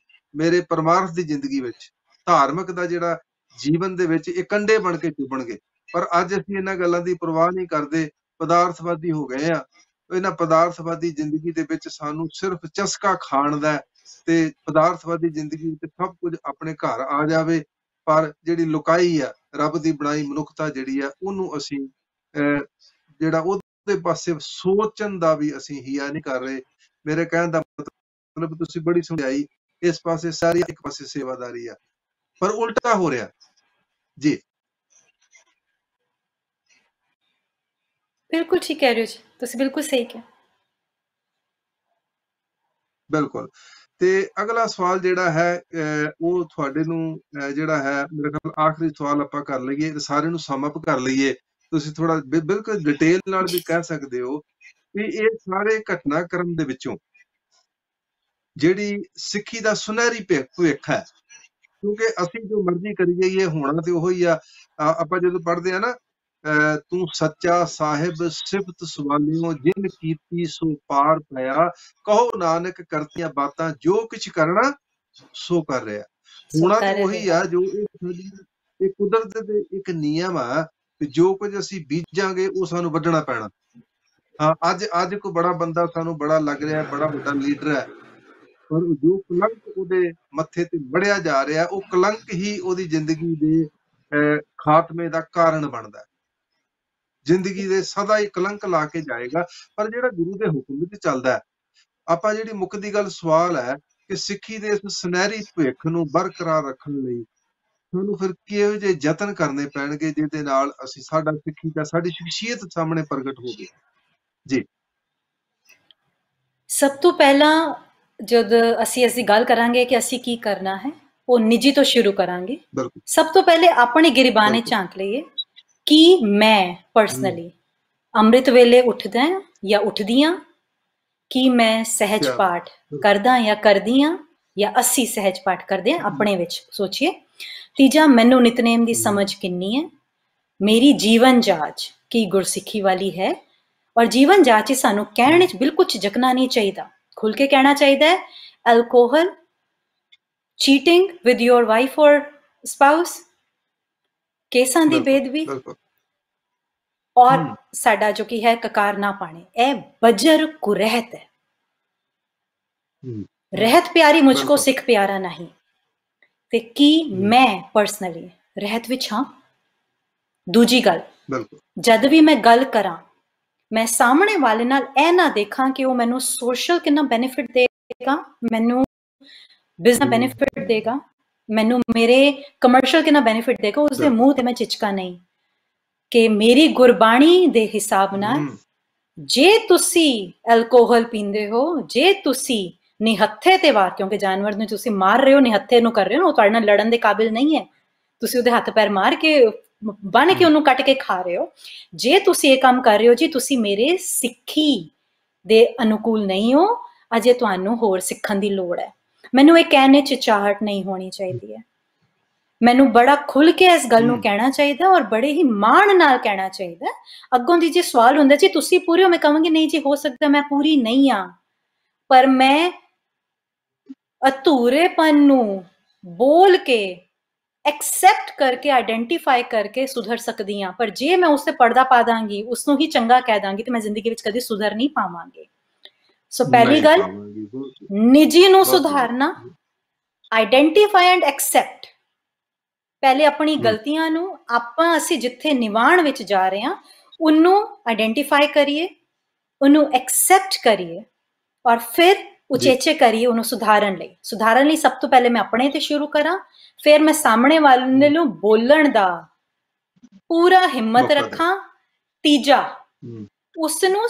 ਮੇਰੇ ਪਰਮਾਰਥ ਦੀ ਜ਼ਿੰਦਗੀ ਵਿੱਚ, ਧਾਰਮਿਕ ਦਾ ਜਿਹੜਾ ਜੀਵਨ ਦੇ ਵਿੱਚ ਇਹ ਕੰਡੇ ਬਣ ਕੇ ਚੁਭਣਗੇ। ਪਰ ਅੱਜ ਅਸੀਂ ਇਹਨਾਂ ਗੱਲਾਂ ਦੀ ਪਰਵਾਹ ਨਹੀਂ ਕਰਦੇ, ਪਦਾਰਥਵਾਦੀ ਹੋ ਗਏ ਆ। ਇਹਨਾਂ ਪਦਾਰਥਵਾਦੀ ਜ਼ਿੰਦਗੀ ਦੇ ਵਿੱਚ ਸਾਨੂੰ ਸਿਰਫ ਚਸਕਾ ਖਾਣ ਦਾ ਤੇ ਪਦਾਰਥਵਾਦੀ ਜ਼ਿੰਦਗੀ ਵਿੱਚ ਸਭ ਕੁਝ ਆਪਣੇ ਘਰ ਆ ਜਾਵੇ, ਪਰ ਜਿਹੜੀ ਲੁਕਾਈ ਆ ਰੱਬ ਦੀ ਬਣਾਈ ਮਨੁੱਖਤਾ ਜਿਹੜੀ ਆ, ਉਹਨੂੰ ਅਸੀਂ ਜਿਹੜਾ ਉਹਦੇ ਪਾਸੇ ਸੋਚਣ ਦਾ ਵੀ ਅਸੀਂ ਹਿਆ ਨਹੀਂ ਕਰ ਰਹੇ। ਮੇਰੇ ਕਹਿਣ ਦਾ ਮਤਲਬ ਤੁਸੀਂ ਬੜੀ ਸਮਝਾਈ, ਇਸ ਪਾਸੇ ਸਾਰੀ ਇੱਕ ਪਾਸੇ ਸੇਵਾਦਾਰੀ ਆ, ਪਰ ਉਲਟਾ ਹੋ ਰਿਹਾ ਜੀ। ਬਿਲਕੁਲ ਠੀਕ ਕਹਿ ਰਹੇ ਹੋ ਜੀ, ਤੁਸੀਂ ਬਿਲਕੁਲ ਸਹੀ ਕਿਹਾ। ਬਿਲਕੁਲ। ਤੇ ਅਗਲਾ ਸਵਾਲ ਜਿਹੜਾ ਹੈ ਉਹ ਤੁਹਾਡੇ ਨੂੰ ਜਿਹੜਾ ਹੈ, ਮੇਰੇ ਖਿਆਲ ਆਖਰੀ ਸਵਾਲ ਆਪਾਂ ਕਰ ਲਈਏ ਤੇ ਸਾਰਿਆਂ ਨੂੰ ਸਮ ਅਪ ਕਰ ਲਈਏ। ਤੁਸੀਂ ਥੋੜਾ ਬਿਲਕੁਲ ਡਿਟੇਲ ਨਾਲ ਵੀ ਕਹਿ ਸਕਦੇ ਹੋ ਕਿ ਇਹ ਸਾਰੇ ਘਟਨਾਕ੍ਰਮ ਦੇ ਵਿੱਚੋਂ ਜਿਹੜੀ ਸਿੱਖੀ ਦਾ ਸੁਨਹਿਰੀ ਭਵਿੱਖ ਹੈ, ਕਿਉਂਕਿ ਅਸੀਂ ਜੋ ਮਰਜ਼ੀ ਕਰੀ ਜਾਈਏ ਹੋਣਾ ਤੇ ਉਹੀ ਆ। ਆਪਾਂ ਜਦੋਂ ਪੜ੍ਹਦੇ ਆ ਨਾ, ਤੂੰ ਸੱਚਾ ਸਾਹਿਬ ਸਿਫਤ ਸਵਾਲਿਓ ਜਿਨ ਕੀਤੀ ਸੋ ਪਾਰ ਪਿਆ, ਕਹੋ ਨਾਨਕ ਕਰਤੀਆਂ ਬਾਤਾਂ ਜੋ ਕੁਛ ਕਰਨਾ ਸੋ ਕਰ ਰਿਹਾ। ਹੋਣਾ ਤੇ ਉਹੀ ਆ ਜੋ ਇਹ ਕੁਦਰਤ ਦੇ ਇੱਕ ਨਿਯਮ ਆ, ਜੋ ਕੁਝ ਅਸੀਂ ਬੀਜਾਂਗੇ ਉਹ ਸਾਨੂੰ ਵੱਢਣਾ ਪੈਣਾ। ਹਾਂ, ਅੱਜ ਕੋਈ ਬੜਾ ਬੰਦਾ ਸਾਨੂੰ ਬੜਾ ਲੱਗ ਰਿਹਾ, ਬੜਾ ਵੱਡਾ ਲੀਡਰ ਹੈ, ਪਰ ਜੋ ਕਲੰਕ ਉਹਦੇ ਮੱਥੇ ਤੇ ਵੜਿਆ ਜਾ ਰਿਹਾ, ਉਹ ਕਲੰਕ ਹੀ ਉਹਦੀ ਜ਼ਿੰਦਗੀ ਦੇ ਖਾਤਮੇ ਦਾ ਕਾਰਨ ਬਣਦਾ। ਜ਼ਿੰਦਗੀ ਦੇ ਸਦਾ ਹੀ ਕਲੰਕ ਲਾ ਕੇ ਜਾਏਗਾ। ਪਰ ਜਿਹੜਾ ਗੁਰੂ ਦੇ ਹੁਕਮ ਵਿੱਚ ਚੱਲਦਾ ਹੈ, ਆਪਾਂ ਜਿਹੜੀ ਮੁੱਕਦੀ ਗੱਲ ਸਵਾਲ ਹੈ ਕਿ ਸਿੱਖੀ ਦੇ ਇਸ ਸੁਨਹਿਰੀ ਭਵਿੱਖ ਨੂੰ ਬਰਕਰਾਰ ਰੱਖਣ ਲਈ ਸਾਨੂੰ ਫਿਰ ਕਿਹੋ ਜਿਹੇ ਯਤਨ ਕਰਨੇ ਪੈਣਗੇ ਜਿਹਦੇ ਨਾਲ ਅਸੀਂ ਸਾਡਾ ਸਿੱਖੀ ਦਾ ਸਾਡੀ ਸ਼ਖਸੀਅਤ ਸਾਹਮਣੇ ਪ੍ਰਗਟ ਹੋਵੇ ਜੀ। ਸਭ ਤੋਂ ਪਹਿਲਾਂ ਜਦ ਅਸੀਂ ਇਸ ਦੀ ਗੱਲ ਕਰਾਂਗੇ ਕਿ ਅਸੀਂ ਕੀ ਕਰਨਾ ਹੈ, ਉਹ ਨਿੱਜੀ ਤੋਂ ਸ਼ੁਰੂ ਕਰਾਂਗੇ। ਸਭ ਤੋਂ ਪਹਿਲੇ ਆਪਣੇ ਗਿਰਬਾਨੇ ਝਾਂਕ ਲਈਏ ਕਿ ਮੈਂ ਪਰਸਨਲੀ ਅੰਮ੍ਰਿਤ ਵੇਲੇ ਉੱਠਦਾ ਜਾਂ ਉੱਠਦੀ ਹਾਂ, ਕਿ ਮੈਂ ਸਹਿਜ ਪਾਠ ਕਰਦਾ ਜਾਂ ਕਰਦੀ ਹਾਂ, ਜਾਂ ਅਸੀਂ ਸਹਿਜ ਪਾਠ ਕਰਦੇ ਹਾਂ, ਆਪਣੇ ਵਿੱਚ ਸੋਚੀਏ। ਤੀਜਾ, ਮੈਨੂੰ ਨਿਤਨੇਮ ਦੀ ਸਮਝ ਕਿੰਨੀ ਹੈ, ਮੇਰੀ ਜੀਵਨ ਜਾਚ ਕੀ ਗੁਰਸਿੱਖੀ ਵਾਲੀ ਹੈ। ਔਰ ਜੀਵਨ ਜਾਚ ਸਾਨੂੰ ਕਹਿਣ 'ਚ ਬਿਲਕੁਲ ਝਿਜਕਣਾ ਨਹੀਂ ਚਾਹੀਦਾ, ਖੁੱਲ ਕੇ ਕਹਿਣਾ ਚਾਹੀਦਾ ਹੈ। Alcohol, cheating with your wife ਔਰ ਸਪਾਊਸ, ਕੇਸਾਂ ਦੀ ਬੇਦਬੀ, ਔਰ ਸਾਡਾ ਜੋ ਕੀ ਹੈ ਕਕਾਰ ਨਾ ਪਾਣੇ, ਇਹ ਬਜਰ ਕੁਰਹਿਤ ਹੈ। ਰਹਿਤ ਪਿਆਰੀ ਮੁਝਕੋ ਸਿੱਖ ਪਿਆਰਾ ਨਹੀਂ। ਤੇ ਕੀ ਮੈਂ ਪਰਸਨਲੀ ਰਹਿਤ ਵਿੱਚ ਹਾਂ। ਦੂਜੀ ਗੱਲ, ਜਦ ਵੀ ਮੈਂ ਗੱਲ ਕਰਾਂ, ਮੈਂ ਸਾਹਮਣੇ ਵਾਲੇ ਨਾਲ ਇਹ ਨਾ ਦੇਖਾਂ ਕਿ ਉਹ ਮੈਨੂੰ ਸੋਸ਼ਲ ਕਿੰਨਾ ਬੈਨੀਫਿਟ ਦੇਗਾ, ਮੈਨੂੰ ਬਿਜ਼ਨਸ ਬੈਨੀਫਿਟ ਦੇਗਾ, ਮੈਨੂੰ ਮੇਰੇ ਕਮਰਸ਼ੀਅਲ ਕਿੰਨਾ ਬੈਨੀਫਿਟ ਦੇਗਾ, ਉਸਦੇ ਮੂੰਹ ਤੇ ਮੈਂ ਝਿਜਕਾਂ ਨਹੀਂ। ਕਿ ਮੇਰੀ ਗੁਰਬਾਣੀ ਦੇ ਹਿਸਾਬ ਨਾਲ ਜੇ ਤੁਸੀਂ ਐਲਕੋਹਲ ਪੀਂਦੇ ਹੋ, ਜੇ ਤੁਸੀਂ ਨਿਹੱਥੇ ਤੇ ਵਾਰ, ਕਿਉਂਕਿ ਜਾਨਵਰ ਨੂੰ ਤੁਸੀਂ ਮਾਰ ਰਹੇ ਹੋ, ਨਿਹੱਥੇ ਨੂੰ ਕਰ ਰਹੇ ਹੋ, ਉਹ ਤੁਹਾਡੇ ਨਾਲ ਲੜਨ ਦੇ ਕਾਬਿਲ ਨਹੀਂ ਹੈ, ਤੁਸੀਂ ਉਹਦੇ ਹੱਥ ਪੈਰ ਮਾਰ ਕੇ ਬੰਨ ਕੇ ਉਹਨੂੰ ਕੱਟ ਕੇ ਖਾ ਰਹੇ ਹੋ। ਜੇ ਤੁਸੀਂ ਇਹ ਕੰਮ ਕਰ ਰਹੇ ਹੋ ਜੀ, ਤੁਸੀਂ ਮੇਰੇ ਸਿੱਖੀ ਦੇ ਅਨੁਕੂਲ ਨਹੀਂ ਹੋ। ਅਜੇ ਤੁਹਾਨੂੰ ਹੋਰ ਸਿੱਖਣ ਦੀ ਲੋੜ ਹੈ। ਮੈਨੂੰ ਇਹ ਕਹਿਣੇ 'ਚ ਚਾਹਟ ਨਹੀਂ ਹੋਣੀ ਚਾਹੀਦੀ ਹੈ। ਮੈਨੂੰ ਬੜਾ ਖੁੱਲ ਕੇ ਇਸ ਗੱਲ ਨੂੰ ਕਹਿਣਾ ਚਾਹੀਦਾ ਔਰ ਬੜੇ ਹੀ ਮਾਣ ਨਾਲ ਕਹਿਣਾ ਚਾਹੀਦਾ। ਅੱਗੋਂ ਦੀ ਜੇ ਸਵਾਲ ਹੁੰਦਾ ਜੀ ਤੁਸੀਂ ਪੂਰੇ ਹੋ, ਮੈਂ ਕਹਾਂਗੀ ਨਹੀਂ ਜੀ, ਹੋ ਸਕਦਾ ਮੈਂ ਪੂਰੀ ਨਹੀਂ ਆ, ਪਰ ਮੈਂ ਅਧੂਰੇਪਨ ਨੂੰ ਬੋਲ ਕੇ ਐਕਸੈਪਟ ਕਰਕੇ ਆਈਡੈਂਟੀਫਾਈ ਕਰਕੇ ਸੁਧਰ ਸਕਦੀ ਹਾਂ। ਪਰ ਜੇ ਮੈਂ ਉਸ ਤੇ ਪਰਦਾ ਪਾ ਦਾਂਗੀ, ਉਸਨੂੰ ਹੀ ਚੰਗਾ ਕਹਿ ਦਾਂਗੀ, ਤੇ ਮੈਂ ਜ਼ਿੰਦਗੀ ਵਿੱਚ ਕਦੇ ਸੁਧਰ ਨਹੀਂ ਪਾਵਾਂਗੀ। ਸੋ ਪਹਿਲੀ ਗੱਲ, ਨਿੱਜੀ ਨੂੰ ਸੁਧਾਰਨਾ, ਆਈਡੈਂਟੀਫਾਈ ਐਂਡ ਐਕਸੈਪਟ। ਪਹਿਲੇ ਆਪਣੀ ਗਲਤੀਆਂ ਨੂੰ ਅਸੀਂ ਜਿੱਥੇ ਨਿਵਾਣ ਵਿੱਚ ਜਾ ਰਹੇ ਹਾਂ ਉਹਨੂੰ ਆਈਡੈਂਟੀਫਾਈ ਕਰੀਏ, ਉਹਨੂੰ ਐਕਸੈਪਟ ਕਰੀਏ ਔਰ ਫਿਰ ਉਚੇਚੇ ਕਰੀਏ ਉਹਨੂੰ ਸੁਧਾਰਨ ਲਈ। ਸੁਧਾਰਨ ਲਈ ਸਭ ਤੋਂ ਪਹਿਲੇ ਮੈਂ ਆਪਣੇ ਤੇ ਸ਼ੁਰੂ ਕਰਾਂ, ਫਿਰ ਮੈਂ ਸਾਹਮਣੇ ਵਾਲੇ ਨੂੰ ਬੋਲਣ ਦਾ ਪੂਰਾ ਹਿੰਮਤ ਰੱਖਾਂ। ਤੀਜਾ, ਉਸ ਨੂੰ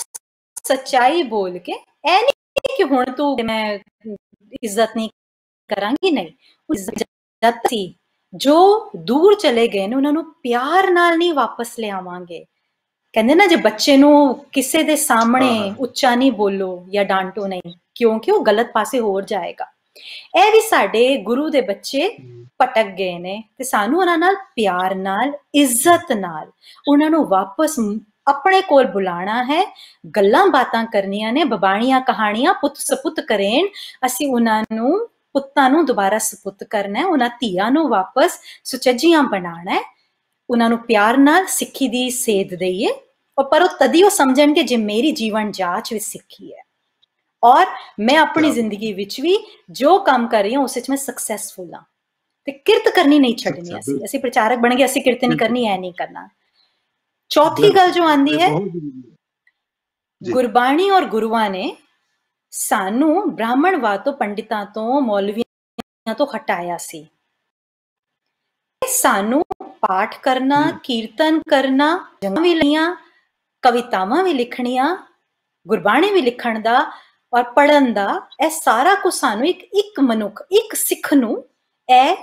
ਸੱਚਾਈ ਬੋਲ ਕੇ, ਇਹ ਨਹੀਂ ਕਿ ਹੁਣ ਤੂੰ ਮੈਂ ਇੱਜ਼ਤ ਨਹੀਂ ਕਰਾਂਗੀ, ਨਹੀਂ, ਇੱਜ਼ਤ ਸੀ ਜੋ ਦੂਰ ਚਲੇ ਗਏ ਨੇ ਉਹਨਾਂ ਨੂੰ ਪਿਆਰ ਨਾਲ ਨਹੀਂ ਵਾਪਸ ਲਿਆਵਾਂਗੇ। ਕਹਿੰਦੇ ਨਾ, ਜੇ ਬੱਚੇ ਨੂੰ ਕਿਸੇ ਦੇ ਸਾਹਮਣੇ ਉੱਚਾ ਨਹੀਂ ਬੋਲੋ ਜਾਂ ਡਾਂਟੋ ਨਹੀਂ, ਕਿਉਂਕਿ ਉਹ ਗਲਤ ਪਾਸੇ ਹੋਰ ਜਾਏਗਾ। ਇਹ ਵੀ ਸਾਡੇ ਗੁਰੂ ਦੇ ਬੱਚੇ ਭਟਕ ਗਏ ਨੇ ਤੇ ਸਾਨੂੰ ਉਹਨਾਂ ਨਾਲ ਪਿਆਰ ਨਾਲ, ਇੱਜ਼ਤ ਨਾਲ ਉਹਨਾਂ ਨੂੰ ਵਾਪਸ ਆਪਣੇ ਕੋਲ ਬੁਲਾਣਾ ਹੈ। ਗੱਲਾਂ ਬਾਤਾਂ ਕਰਨੀਆਂ ਨੇ, ਬਬਾਣੀਆਂ ਕਹਾਣੀਆਂ ਪੁੱਤ ਸਪੁੱਤ ਕਰੇਣ। ਅਸੀਂ ਉਹਨਾਂ ਨੂੰ ਪੁੱਤਾਂ ਨੂੰ ਦੁਬਾਰਾ ਸਪੁੱਤ ਕਰਨਾ, ਉਹਨਾਂ ਧੀਆਂ ਨੂੰ ਵਾਪਸ ਸੁਚੱਜੀਆਂ ਬਣਾਉਣਾ ਹੈ। ਉਹਨਾਂ ਨੂੰ ਪਿਆਰ ਨਾਲ ਸਿੱਖੀ ਦੀ ਸੇਧ ਦਈਏ ਔਰ ਪਰ ਉਹ ਤਦੀ ਉਹ ਸਮਝਣਗੇ ਜੇ ਮੇਰੀ ਜੀਵਨ ਜਾਂਚ ਵਿੱਚ ਸਿੱਖੀ ਹੈ ਔਰ ਮੈਂ ਆਪਣੀ ਜ਼ਿੰਦਗੀ ਵਿੱਚ ਵੀ ਜੋ ਕੰਮ ਕਰ ਰਹੀ ਹਾਂ ਉਸ ਵਿੱਚ ਮੈਂ ਸਕਸੈਸਫੁਲ ਹਾਂ। ਤੇ ਕਿਰਤ ਕਰਨੀ ਨਹੀਂ ਛੱਡਣੀ। ਅਸੀਂ ਪ੍ਰਚਾਰਕ ਬਣ ਗਏ, ਅਸੀਂ ਕਿਰਤ ਨਹੀਂ ਕਰਨੀ, ਇਹ ਨਹੀਂ ਕਰਨਾ। ਚੌਥੀ ਗੱਲ ਜੋ ਆਂਦੀ ਹੈ, ਗੁਰਬਾਣੀ ਔਰ ਗੁਰੂਆਂ ਨੇ ਸਾਨੂੰ ਬ੍ਰਾਹਮਣਵਾਦ ਤੋਂ, ਪੰਡਿਤਾਂ ਤੋਂ, ਮੌਲਵੀਆਂ ਤੋਂ ਹਟਾਇਆ ਸੀ। ਸਾਨੂੰ ਪਾਠ ਕਰਨਾ, ਕੀਰਤਨ ਕਰਨਾ, ਜੰਗਾਂ ਵੀ ਲਈਆਂ, ਕਵਿਤਾਵਾਂ ਵੀ ਲਿਖਣੀਆਂ, ਗੁਰਬਾਣੀ ਵੀ ਲਿਖਣ ਦਾ ਔਰ ਪੜ੍ਹਨ ਦਾ, ਇਹ ਸਾਰਾ ਕੁਝ ਸਾਨੂੰ ਇੱਕ ਮਨੁੱਖ, ਇੱਕ ਸਿੱਖ ਨੂੰ ਇਹ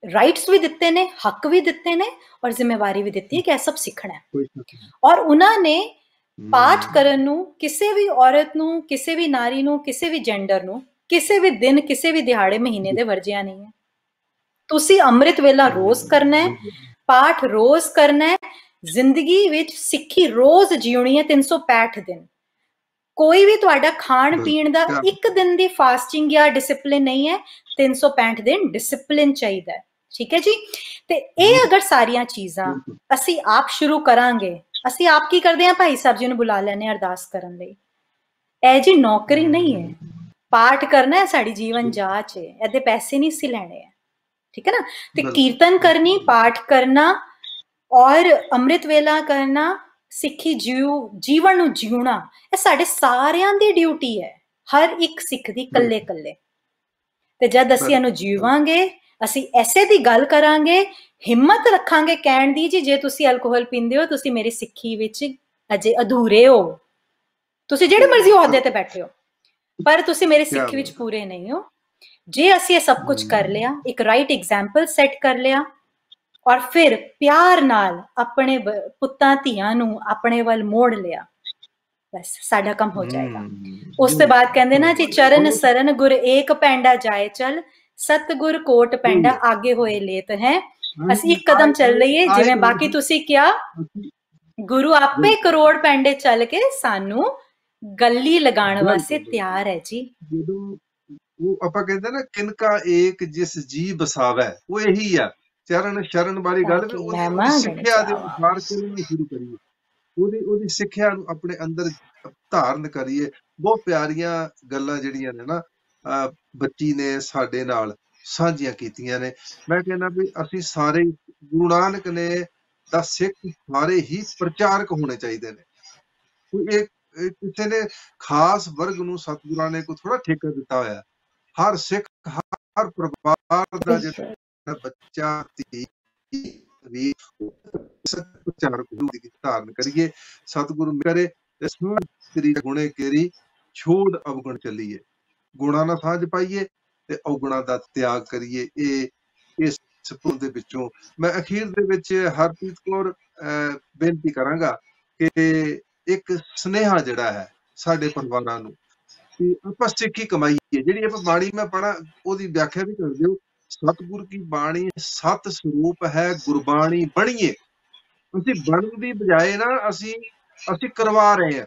ਰਾਈਟਸ ਵੀ ਦਿੱਤੇ ਨੇ, ਹੱਕ ਵੀ ਦਿੱਤੇ ਨੇ ਔਰ ਜ਼ਿੰਮੇਵਾਰੀ ਵੀ ਦਿੱਤੀ ਹੈ ਕਿ ਇਹ ਸਭ ਸਿੱਖਣਾ ਹੈ। ਔਰ ਉਹਨਾਂ ਨੇ ਪਾਠ ਕਰਨ ਨੂੰ ਕਿਸੇ ਵੀ ਔਰਤ ਨੂੰ, ਕਿਸੇ ਵੀ ਨਾਰੀ ਨੂੰ, ਕਿਸੇ ਵੀ ਜੈਂਡਰ ਨੂੰ ਕਿਸੇ ਵੀ ਦਿਨ, ਕਿਸੇ ਵੀ ਦਿਹਾੜੇ, ਮਹੀਨੇ ਦੇ ਵਰਜਿਆ ਨਹੀਂ ਹੈ। ਤੁਸੀਂ ਅੰਮ੍ਰਿਤ ਵੇਲਾ ਰੋਜ਼ ਕਰਨਾ ਹੈ, ਪਾਠ ਰੋਜ਼ ਕਰਨਾ ਹੈ। ਜ਼ਿੰਦਗੀ ਵਿੱਚ ਸਿੱਖੀ ਰੋਜ਼ ਜਿਉਣੀ ਹੈ 365 ਦਿਨ। ਕੋਈ ਵੀ ਤੁਹਾਡਾ ਖਾਣ ਪੀਣ ਦਾ ਇੱਕ ਦਿਨ ਦੀ ਫਾਸਟਿੰਗ ਜਾਂ ਡਿਸਿਪਲਿਨ ਨਹੀਂ ਹੈ, 365 ਦਿਨ ਡਿਸਿਪਲਿਨ ਚਾਹੀਦਾ ਹੈ। ਠੀਕ ਹੈ ਜੀ। ਤੇ ਇਹ ਅਗਰ ਸਾਰੀਆਂ ਚੀਜ਼ਾਂ ਅਸੀਂ ਆਪ ਸ਼ੁਰੂ ਕਰਾਂਗੇ, ਅਸੀਂ ਆਪ ਕੀ ਕਰਦੇ ਹਾਂ, ਭਾਈ ਸਾਹਿਬ ਜੀ ਨੂੰ ਬੁਲਾ ਲੈਣੇ ਅਰਦਾਸ ਕਰਨ ਲਈ। ਇਹ ਜੀ ਨੌਕਰੀ ਨਹੀਂ ਹੈ, ਪਾਠ ਕਰਨਾ ਹੈ ਸਾਡੀ ਜੀਵਨ ਜਾਂਚ ਹੈ, ਇਹਦੇ ਪੈਸੇ ਨਹੀਂ ਸੀ ਲੈਣੇ ਹੈ। ਠੀਕ ਹੈ ਨਾ। ਤੇ ਕੀਰਤਨ ਕਰਨੀ, ਪਾਠ ਕਰਨਾ ਔਰ ਅੰਮ੍ਰਿਤ ਵੇਲਾ ਕਰਨਾ, ਸਿੱਖੀ ਜੀਵਨ ਨੂੰ ਜਿਉਣਾ, ਇਹ ਸਾਡੇ ਸਾਰਿਆਂ ਦੀ ਡਿਊਟੀ ਹੈ, ਹਰ ਇੱਕ ਸਿੱਖ ਦੀ, ਕੱਲੇ ਕੱਲੇ। ਤੇ ਜਦ ਅਸੀਂ ਇਹਨੂੰ ਜੀਵਾਂਗੇ, ਅਸੀਂ ਐਸੇ ਦੀ ਗੱਲ ਕਰਾਂਗੇ, ਹਿੰਮਤ ਰੱਖਾਂਗੇ ਕਹਿਣ ਦੀ, ਜੀ ਜੇ ਤੁਸੀਂ ਅਲਕੋਹਲ ਪੀਂਦੇ ਹੋ ਤੁਸੀਂ ਮੇਰੀ ਸਿੱਖੀ ਵਿੱਚ ਅਜੇ ਅਧੂਰੇ ਹੋ, ਤੁਸੀਂ ਜਿਹੜੇ ਮਰਜ਼ੀ ਅਹੁਦੇ ਤੇ ਬੈਠੇ ਹੋ, ਪਰ ਤੁਸੀਂ ਮੇਰੀ ਸਿੱਖੀ ਵਿੱਚ ਪੂਰੇ ਨਹੀਂ ਹੋ। ਜੇ ਅਸੀਂ ਇਹ ਸਭ ਕੁਝ ਕਰ ਲਿਆ, ਇੱਕ ਰਾਈਟ ਐਗਜ਼ਾਮਪਲ ਸੈੱਟ ਕਰ ਲਿਆ ਔਰ ਫਿਰ ਪਿਆਰ ਨਾਲ ਆਪਣੇ ਪੁੱਤਾਂ ਧੀਆਂ ਨੂੰ ਆਪਣੇ ਵੱਲ ਮੋੜ ਲਿਆ, ਬਸ ਸਾਡਾ ਕੰਮ ਹੋ ਜਾਏਗਾ। ਉਸ ਤੋਂ ਬਾਅਦ ਕਹਿੰਦੇ ਨਾ ਜੀ, ਚਰਨ ਸਰਨ ਗੁਰ ਏਕ ਪੈਂਡਾ ਜਾਏ ਚਲ, ਸਤਿਗੁਰ ਕੋਟ ਪੈਂਡਾ ਆਗੇ ਹੋਏ ਲੇਤ ਹੈ। ਅਸੀਂ ਇੱਕ ਕਦਮ ਚੱਲ ਲਈਏ, ਜਿਵੇਂ ਬਾਕੀ ਤੁਸੀਂ ਕਿਹਾ, ਗੁਰੂ ਆਪੇ ਕਰੋੜ ਪੈਂਡੇ ਚੱਲ ਕੇ ਸਾਨੂੰ ਗੱਲੀ ਲਗਾਉਣ ਵਾਸਤੇ ਤਿਆਰ ਹੈ ਜੀ। ਉਹ ਆਪਾਂ ਕਹਿੰਦੇ ਨਾ, ਕਿਨਕਾ ਏਕ ਜਿਸ ਜੀ ਬਸਾਵੇ, ਉਹ ਇਹੀ ਆ ਚਰਨ ਸ਼ਰਨ ਵਾਲੀ ਗੱਲ ਵੀ। ਉਹਦੀ ਸਿੱਖਿਆ ਦੇ ਅਨੁਸਾਰ ਚੱਲਣਾ ਸ਼ੁਰੂ ਕਰੀਏ, ਉਹਦੀ ਸਿੱਖਿਆ ਨੂੰ ਆਪਣੇ ਅੰਦਰ ਧਾਰਨ ਕਰੀਏ। ਬਹੁਤ ਪਿਆਰੀਆਂ ਗੱਲਾਂ ਜਿਹੜੀਆਂ ਨੇ ਨਾ ਬੱਚੀ ਨੇ ਸਾਡੇ ਨਾਲ ਸਾਂਝੀਆਂ ਕੀਤੀਆਂ ਨੇ। ਮੈਂ ਕਹਿੰਦਾ ਵੀ ਅਸੀਂ ਸਾਰੇ, ਗੁਰੂ ਨਾਨਕ ਨੇ ਦਾ ਸਿੱਖ ਸਾਰੇ ਹੀ ਪ੍ਰਚਾਰਕ ਹੋਣੇ ਚਾਹੀਦੇ ਨੇ। ਇਹ ਕਿਸੇ ਨੇ ਖਾਸ ਵਰਗ ਨੂੰ ਸਤਿਗੁਰਾਂ ਨੇ ਕੋਈ ਥੋੜਾ ਠੇਕਾ ਦਿੱਤਾ ਹੋਇਆ। ਹਰ ਸਿੱਖ, ਹਰ ਪਰਿਵਾਰ ਦਾ ਜਿਹੜਾ ਬੱਚਾ ਵੀ ਪ੍ਰਚਾਰਕ ਦੀ ਧਾਰਨ ਕਰੀਏ। ਸਤਿਗੁਰੂ ਕਰੇ ਤੇਰੀ ਗੁਣੇ ਕੇਰੀ ਛੋੜ ਅਵਗੁਣ ਚੱਲੀਏ, ਗੁਣਾ ਨਾਲ ਸਾਂਝ ਪਾਈਏ ਤੇ ਔਗੁਣਾ ਦਾ ਤਿਆਗ ਕਰੀਏ। ਇਹ ਸਪੁਰ ਦੇ ਵਿੱਚੋਂ ਮੈਂ ਅਖੀਰ ਦੇ ਵਿੱਚ ਹਰਪ੍ਰੀਤ ਕੌਰ ਬੇਨਤੀ ਕਰਾਂਗਾ ਕਿ ਇੱਕ ਸੁਨੇਹਾ ਜਿਹੜਾ ਹੈ ਸਾਡੇ ਪਰਿਵਾਰਾਂ ਨੂੰ, ਕਿ ਆਪਾਂ ਸਿੱਖੀ ਕਮਾਈਏ। ਜਿਹੜੀ ਆਪਾਂ ਬਾਣੀ ਮੈਂ ਪੜ੍ਹਾ ਉਹਦੀ ਵਿਆਖਿਆ ਵੀ ਕਰ ਦਿਓ। ਸਤਿਗੁਰ ਕੀ ਬਾਣੀ ਸਤ ਸਰੂਪ ਹੈ, ਗੁਰਬਾਣੀ ਬਣੀਏ। ਅਸੀਂ ਬਣਨ ਦੀ ਬਜਾਏ ਨਾ ਅਸੀਂ ਕਰਵਾ ਰਹੇ ਹਾਂ,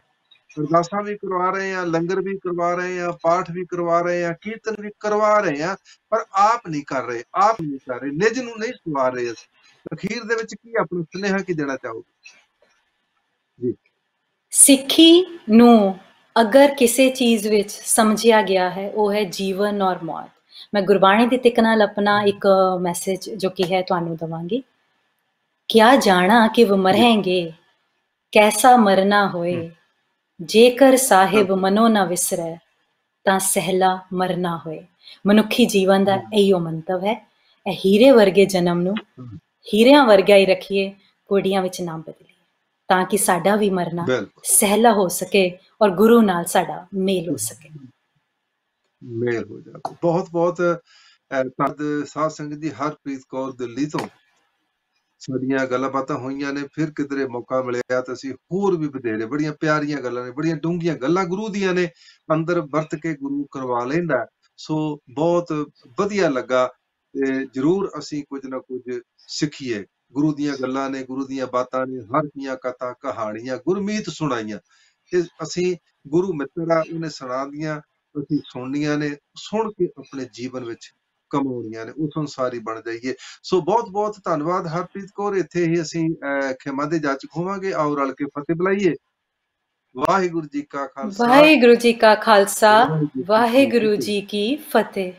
ਅਰਦਾਸਾਂ ਵੀ ਕਰਵਾ ਰਹੇ ਹਾਂ, ਲੰਗਰ ਵੀ ਕਰਵਾ ਰਹੇ ਹਾਂ, ਪਾਠ ਵੀ ਕਰਵਾ ਰਹੇ ਹਾਂ, ਕੀਰਤਨ ਵੀ ਕਰਵਾ ਰਹੇ ਹਾਂ, ਪਰ ਆਪ ਨਹੀਂ ਕਰ ਰਹੇ, ਨਿੱਜ ਨੂੰ ਨਹੀਂ ਸਵਾਰ ਰਹੇ। ਅਖੀਰ ਦੇ ਵਿੱਚ ਕੀ ਆਪਣਾ ਸੁਨੇਹਾ ਕੀ ਦੇਣਾ ਚਾਹੋਗੇ ਜੀ? ਸਿੱਖੀ ਨੂੰ ਅਗਰ ਕਿਸੇ ਚੀਜ਼ ਵਿੱਚ ਸਮਝਿਆ ਗਿਆ ਹੈ ਉਹ ਹੈ ਜੀਵਨ ਔਰ ਮੌਤ। ਮੈਂ ਗੁਰਬਾਣੀ ਦੀ ਤਿਕ ਨਾਲ ਆਪਣਾ ਇੱਕ ਮੈਸੇਜ ਜੋ ਕਿ ਹੈ ਤੁਹਾਨੂੰ ਦਵਾਂਗੀ। ਕਿਆ ਜਾਣਾ ਕਿ ਵ ਮਰਹਿੰਗੇ, ਕੈਸਾ ਮਰਨਾ ਹੋਏ, ਜੇਕਰ ਸਾਹਿਬ ਮਨੋ ਨਾ ਵਿਸਰੈ ਤਾਂ ਸਹਿਲਾ ਮਰਨਾ ਹੋਏ। ਮਨੁੱਖੀ ਜੀਵਨ ਦਾ ਇਹੋ ਮੰਤਵ ਹੈ। ਇਹ ਹੀਰੇ ਵਰਗੇ ਜਨਮ ਨੂੰ ਹੀਰਿਆਂ ਵਰਗਾ ਹੀ ਰੱਖੀਏ, ਕੋਡੀਆਂ ਵਿੱਚ ਨਾ ਬਦਲੀਏ, ਤਾਂ ਕਿ ਸਾਡਾ ਵੀ ਮਰਨਾ ਸਹਿਲਾ ਹੋ ਸਕੇ ਔਰ ਗੁਰੂ ਨਾਲ ਸਾਡਾ ਮੇਲ ਹੋ ਸਕੇ। ਮੇਲ ਹੋ ਜਾਵੇ। ਬਹੁਤ ਬਹੁਤ ਧੰਨਵਾਦ ਸਾਧ ਸੰਗਤ ਦੀ। ਹਰਪ੍ਰੀਤ ਕੌਰ ਦਿੱਲੀ ਤੋਂ ਸਾਡੀਆਂ ਗੱਲਾਂ ਬਾਤਾਂ ਹੋਈਆਂ ਨੇ। ਫਿਰ ਕਿਧਰੇ ਮੌਕਾ ਮਿਲਿਆ ਤਾਂ ਅਸੀਂ ਹੋਰ ਵੀ ਵਧੇਰੇ, ਬੜੀਆਂ ਪਿਆਰੀਆਂ ਗੱਲਾਂ ਨੇ, ਬੜੀਆਂ ਡੂੰਘੀਆਂ ਗੱਲਾਂ ਗੁਰੂ ਦੀਆਂ ਨੇ, ਅੰਦਰ ਵਰਤ ਕੇ ਗੁਰੂ ਕਰਵਾ ਲੈਂਦਾ। ਸੋ ਬਹੁਤ ਵਧੀਆ ਲੱਗਾ ਤੇ ਜ਼ਰੂਰ ਅਸੀਂ ਕੁਝ ਨਾ ਕੁਝ ਸਿੱਖੀਏ। ਗੁਰੂ ਦੀਆਂ ਗੱਲਾਂ ਨੇ, ਗੁਰੂ ਦੀਆਂ ਬਾਤਾਂ ਨੇ, ਹਰ ਦੀਆਂ ਕਥਾ ਕਹਾਣੀਆਂ ਗੁਰਮੀਤ ਸੁਣਾਈਆਂ ਤੇ ਅਸੀਂ ਗੁਰੂ ਮਿੱਤਰਾ ਉਹਨੇ ਸੁਣਾਉਂਦੀਆਂ, ਅਸੀਂ ਸੁਣਨੀਆਂ ਨੇ, ਸੁਣ ਕੇ ਆਪਣੇ ਜੀਵਨ ਵਿੱਚ ਕਮਾਉਣੀਆਂ ਨੇ, ਉਸ ਅਨੁਸਾਰ ਹੀ ਬਣ ਜਾਈਏ। ਸੋ ਬਹੁਤ ਬਹੁਤ ਧੰਨਵਾਦ ਹਰਪ੍ਰੀਤ ਕੌਰ। ਇੱਥੇ ਹੀ ਅਸੀਂ ਖਿਮਾ ਦੇ ਜਾਚਕ ਹੋਵਾਂਗੇ। ਆਓ ਰਲ ਕੇ ਫਤਿਹ ਬੁਲਾਈਏ। ਵਾਹਿਗੁਰੂ ਜੀ ਕਾ ਖਾਲਸਾ, ਵਾਹਿਗੁਰੂ ਜੀ ਕਾ ਖਾਲਸਾ, ਵਾਹਿਗੁਰੂ ਜੀ ਕੀ ਫਤਿਹ।